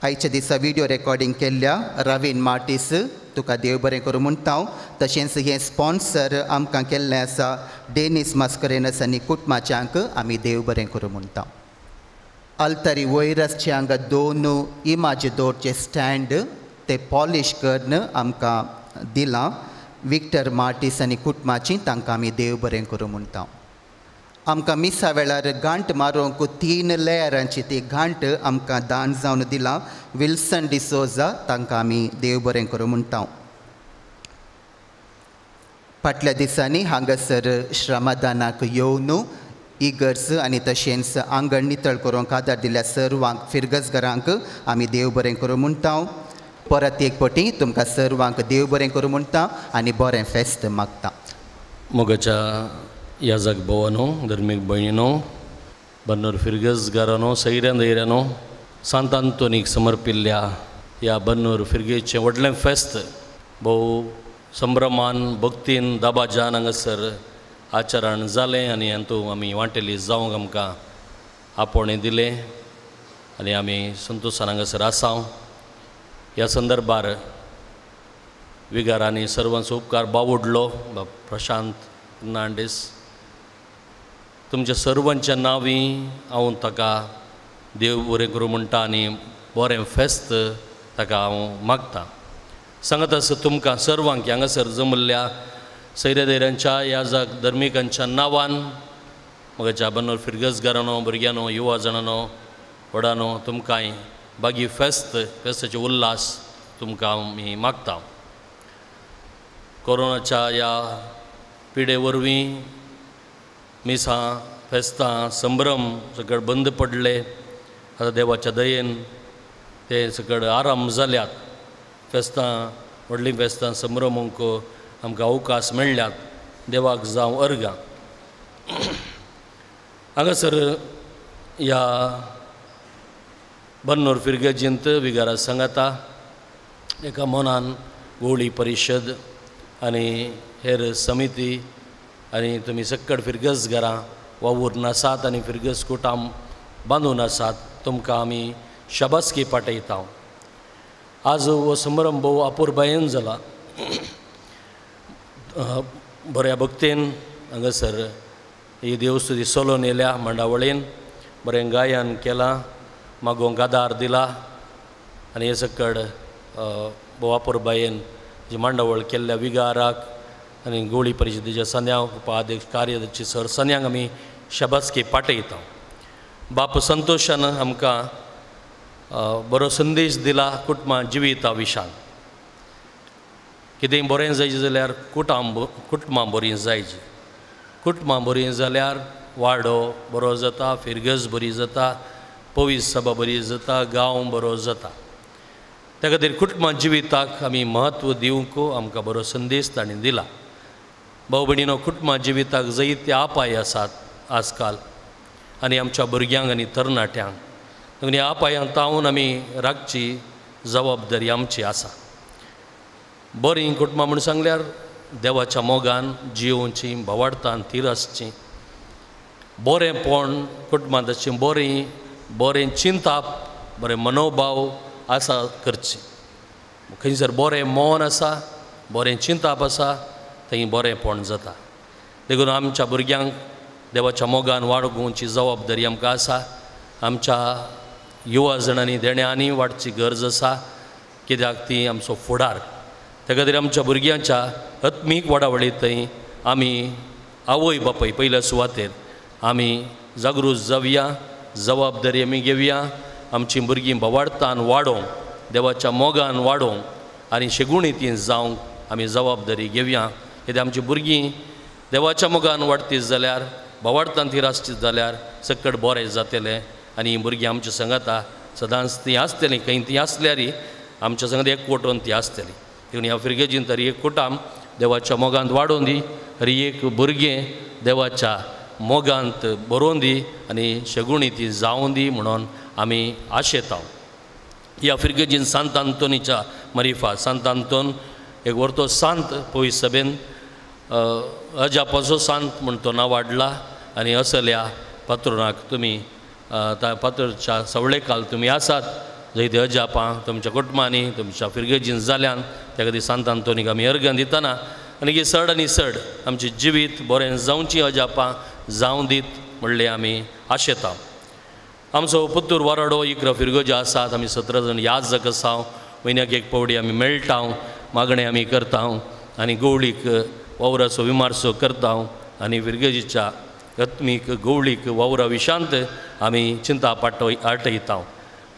आयच्या दिसा व्हिडिओ रेकॉर्डिंग केल्ल्या रवीन मार्टीस तुका देव बरें करूं म्हणटा. तशेंच हें स्पॉन्सर आमकां केल्लें आसा डेनिस मास्करेनस आनी कुटुंबाच्यांक आमी देव बरें करूं म्हणटा. आल्तारी वयर आसचे हांगा 2 इमाज दवरचे स्टँड ते पॉलिश करून आमकां दिलां. विक्टर मार्टीस आनी कुटुंबाची तांकां आमी देव बरें करूं म्हणटा. आमकां मिसा वेळार घांट मारूंक 3 लेयरांची ती घांट आमकां दान जावन दिलां. विल्सन डिसोजा तांकां आमी देव बरें करूं म्हणटा. फाटल्या दिसांनी हांगासर श्रमदानाक येवन इगर्ज आनी तशेंच आंगण नितळ करूंक आदार दिल्ल्या सर्वांक फिरगसगरांक आमी देव बरें करूं म्हणटा. परत एक फावटी तुमकां सर्वांक देव बरें करूं म्हणटा आनी बरें फेस्त मागता. मोगाच्या याजक भवनो धर्मीक भयणीनो बन्नूर फिरगसगारानो सैऱ्यान दैऱ्यानो सांत आंतोनीक समर्पिल्ल्या ह्या बन्नूर फिरगेचें व्हडलें फेस्त भोव संभ्रमान भक्तीन दाबाजान हांगासर आचरण जालें आनी हातूंत आमी वांटेली जावंक आमकां आपोवणें दिलें आनी आमी संतोशान हांगासर आसांव. ह्या संदर्भार विगारांनी सर्वांचो उपकार बावडलो. बाब प्रशांत फर्नांडीस तुमच्या सर्वांच्या नांवीं हांव ताका देव बरें करूं म्हणटा आनी बरें फेस्त ताका हांव मागतां. सांगत आसा तुमकां सर्वांक हांगासर जमल्ल्या सैऱ्या दैऱ्यांच्या याजक धर्मिकांच्या नांवान म्हज्या बन्नूर फिरगसगारांनो भुरग्यांनो युवा जाणांनो व्हडानो तुमकांय बागी फेस्ताचे उल्हास तुमकां आमी मागता. कोरोनाच्या ह्या पिडे वरवीं मिसां फेस्तां संभ्रम सकट बंद पडले. आतां देवाच्या दयेन ते सकट आराम जाल्यात. फेस्तां व्हडलीं फेस्तां संभ्रमूंक आमकां अवकाश मेळ्ळ्यात. देवाक जावं अर्गां. हांगासर ह्या बन्नूर फिरगेजींत विगारा सांगाता एका मनान गवळी परिशद आनी हेर समिती आनी तुमी सक्कड फिरगसगारां वावूर आसात आनी फिरगस कुटाम बांदून आसात तुमकां आमी शाबासकी पाठयता. आज हो संभ्रम भोव अपुर्बायेन जाला. बऱ्या भक्तेन हांगासर ही देवस्तुती चलोवन येयल्या. मंडावळीन बरें गायन केलां. मागोवंक आदार दिला आनी हे सकड भोव अपुर्बायेन जी मांडावळ केल्ल्या विगाराक आनी गवळी परिशदेच्या सन्यांक उपाध्यक्ष कार्याध्यक्ष सर सन्यांक आमी शाबासकी पाठयता. बाप संतोशान आमकां बरो संदेश दिला कुटुंबां जिविता विशान. कितेंय बरें जायचें जाल्यार कुटुंबां बरीं जायचीं. कुटुंबां बरीं जाल्यार वाडो बरो जाता, फिरगस बरी जाता, पवित्र सभा बरी जाता, गांव बरो जाता. त्या खातीर कुटुंबां जिविताक आमी म्हत्व दिवंक आमकां बरो संदेश ताणें दिला. भाव भयणीनो कुटुंबां जिविताक जायते आपाय आसात आजकाल आनी आमच्या भुरग्यांक आनी तरणाट्यांक. देखून ह्या आपायांक तावून आमी राखची जबाबदारी आमची आसा. बरीं कुटुंबां म्हूण सांगल्यार देवाच्या मोगान जियोवचीं, भवाडतान तीर आसचीं, बरेंपण कुटुंबांत आसचें, बरें चिंताप, बरें मनोभाव आसा करचें. खंयसर बरें मौन आसा, बरें चिंताप आसा, थंय बरेंपण जाता. देखून आमच्या भुरग्यांक देवाच्या मोगान वाडोवची जबाबदारी आमकां आसा. आमच्या युवा जाणांनी देण्यांनी वाडची गरज आसा कित्याक ती आमचो फुडार त्या खातीर आमच्या भुरग्यांच्या आत्मीक वडावळी थंय आमी आवय बापाय पयल्या सुवातेर आमी जागृत जावया जबाबदारी आमी घेवया आमची भुरगीं भवाडतान वाडोवंक देवाच्या मोगान वाडोवंक आनी शेगुणीतीन जावंक आमी जबाबदारी घेवया कित्याक आमची भुरगीं देवाच्या मोगान वाडटी जाल्यार भवाडतान ती आसची जाल्यार सकट बरें जातलें आनी हीं भुरगीं आमच्या संगता सदांच तीं आसतलीं खंय तीं आसल्यारी आमच्या संगत एकवटून ती आसतलीं देखून ह्या फिरगेजीन तरी एक कुटाम देवाच्या मोगांत वाडोवन दी हरी एक भुरगें देवाच्या मोगांत बरोवन दी आनी शेगुणी ती जावूं दी म्हणून आमी आशेतां ह्या फिरगेजीन सांत आंतोनीच्या मरिफा सांत आंतोन एक व्हरतो सांत पयस सभेन अजापाचो सांत म्हण तो नांव वाडला आनी असल्या पात्रोनाक तुमी पात्रच्या सवळेकाल तुमी आसात जैते अजापां तुमच्या कुटुंबांनी तुमच्या फिरगेजीन जाल्यान त्या खातीर सांत आंतोनीक आमी अर्घ्य दितना आनी चड आनी चड आमचें जिवीत बरें जावचीं अजापां जावं दीत म्हणलें आमी आशेतां आमचो पुत्तूर वाराडो इकरा फिरगोजी आसात आमी 17 जण याजक आसाव म्हयन्याक एक पावटी आमी मेळटा मागणें आमी करता आनी गवळीक वावराचो विमारसो करता आनी फिरगेजीच्या आत्मीक गवळीक वावरा विशांत आमी चिंता आटयता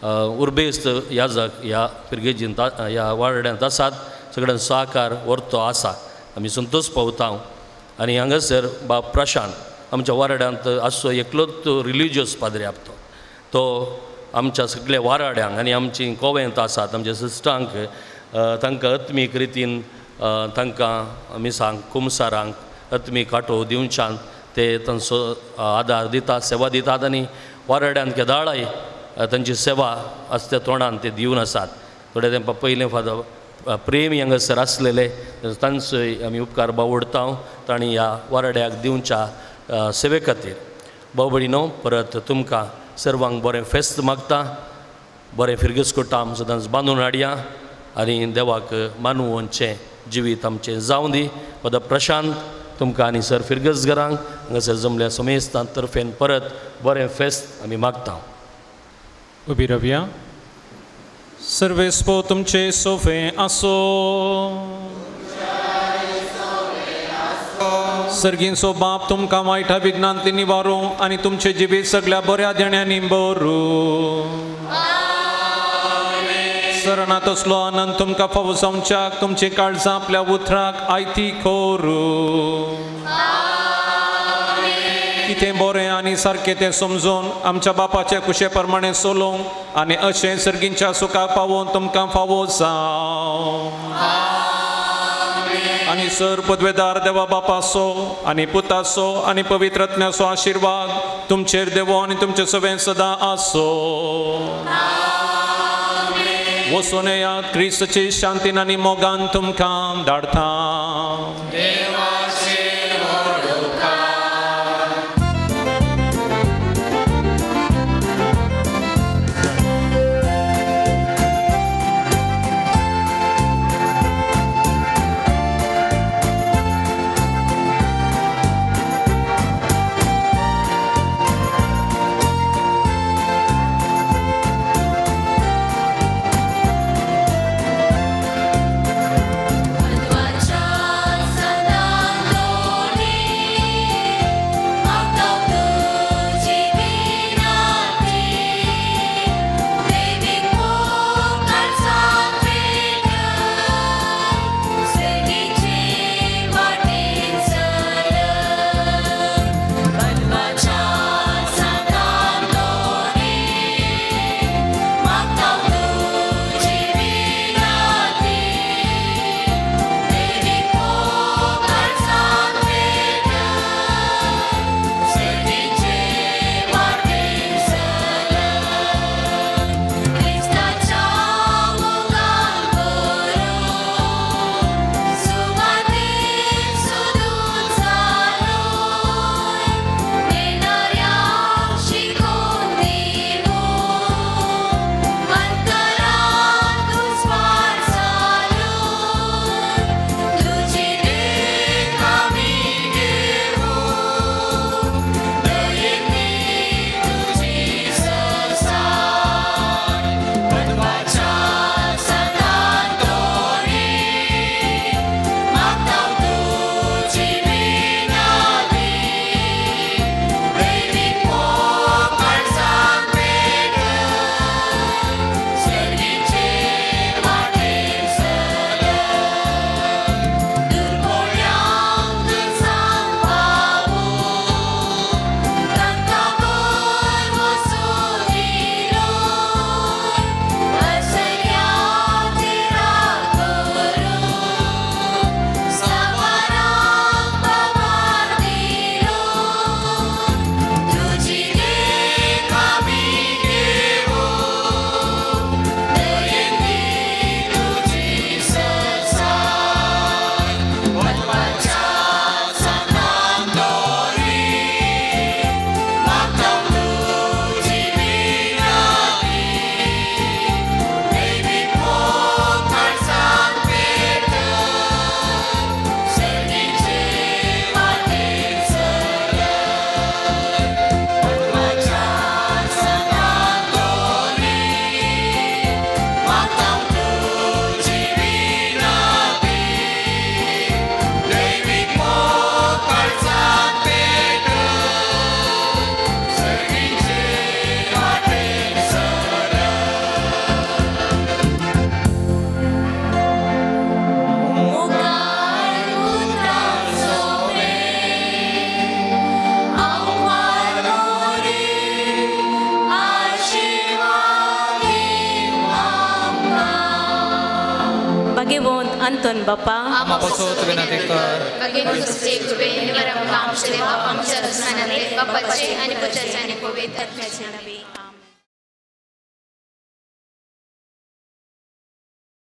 उर्बेस्त याजक ह्या फिरगेजींत ह्या वाड्यांत आसात सगळ्यांक सहकार व्हरतो आसा आमी संतोश पावता आनी हांगासर बाब प्रशांत आमच्या वाराड्यांत आसचो एकलोच रिलिजियस पाद्री आपतो तो आमच्या सगळ्या वाराड्यांक आनी आमची कोवेंत आसात आमच्या सिस्टरांक तांकां आत्मीक रितीन तांकां मिसांक कुमसारांक आत्मीक आटो दिवच्यान ते तांचो आदार दितात सेवा दितात आनी वाराड्यांत केदाळाय तांची सेवा आसत्या तोंडान ते दिवन आसात थोडे तेंपा पयलें फादर प्रेम हांगासर आसलेले तांचोय आमी उपकार बावडटा तांणी ह्या वाराड्याक दिवच्या सेवे खातीर भाव भयणीनो परत तुमकां सर्वांक बरें फेस्त मागता बरें फिरगस कोटाम सदांच बांदून हाडया आनी देवाक मानूवचें जिवीत आमचें जावं दी फादर प्रशांत तुमकां आनी सर फिरगसगरांक हांगासर जमल्या समेस्तां तर्फेन परत बरें फेस्त आमी मागता उबी रावया सर्वेस्पो तुमचे सोफे आसो सर्गींचो बाप तुमकां वायटा विघ्नांतली निवारो आनी तुमचे जिवीत सगळ्या बऱ्या देण्यांनी भरू सरना तसलो आनंद तुमकां फावो जावच्याक तुमची काळजां आपल्या उतराक आयती खोरू कितें बरें आनी सारकें तें समजून आमच्या बापाच्या कुशे प्रमाणे चलोवंक आनी अशें सर्गींच्या सुखाक पावोवन तुमकां फावो जावं आनी सर पदवेदार देवा बापाचो आनी पुताचो आनी पवित्रत्म्याचो आशिर्वाद तुमचेर देवो आनी तुमचे सगळे सदां आसो वचून येयात क्रिस्ताची शांतीन आनी मोगान तुमकां धाडटा सदा Bagivont Anton Bapa. Mapasot विनंती कर. Bagivont तुझे कृपे निवारण काम सेवा आमच्या रचनाने बापाचे आणि पुत्राचे आणि पवित्र आत्म्याचे नावे.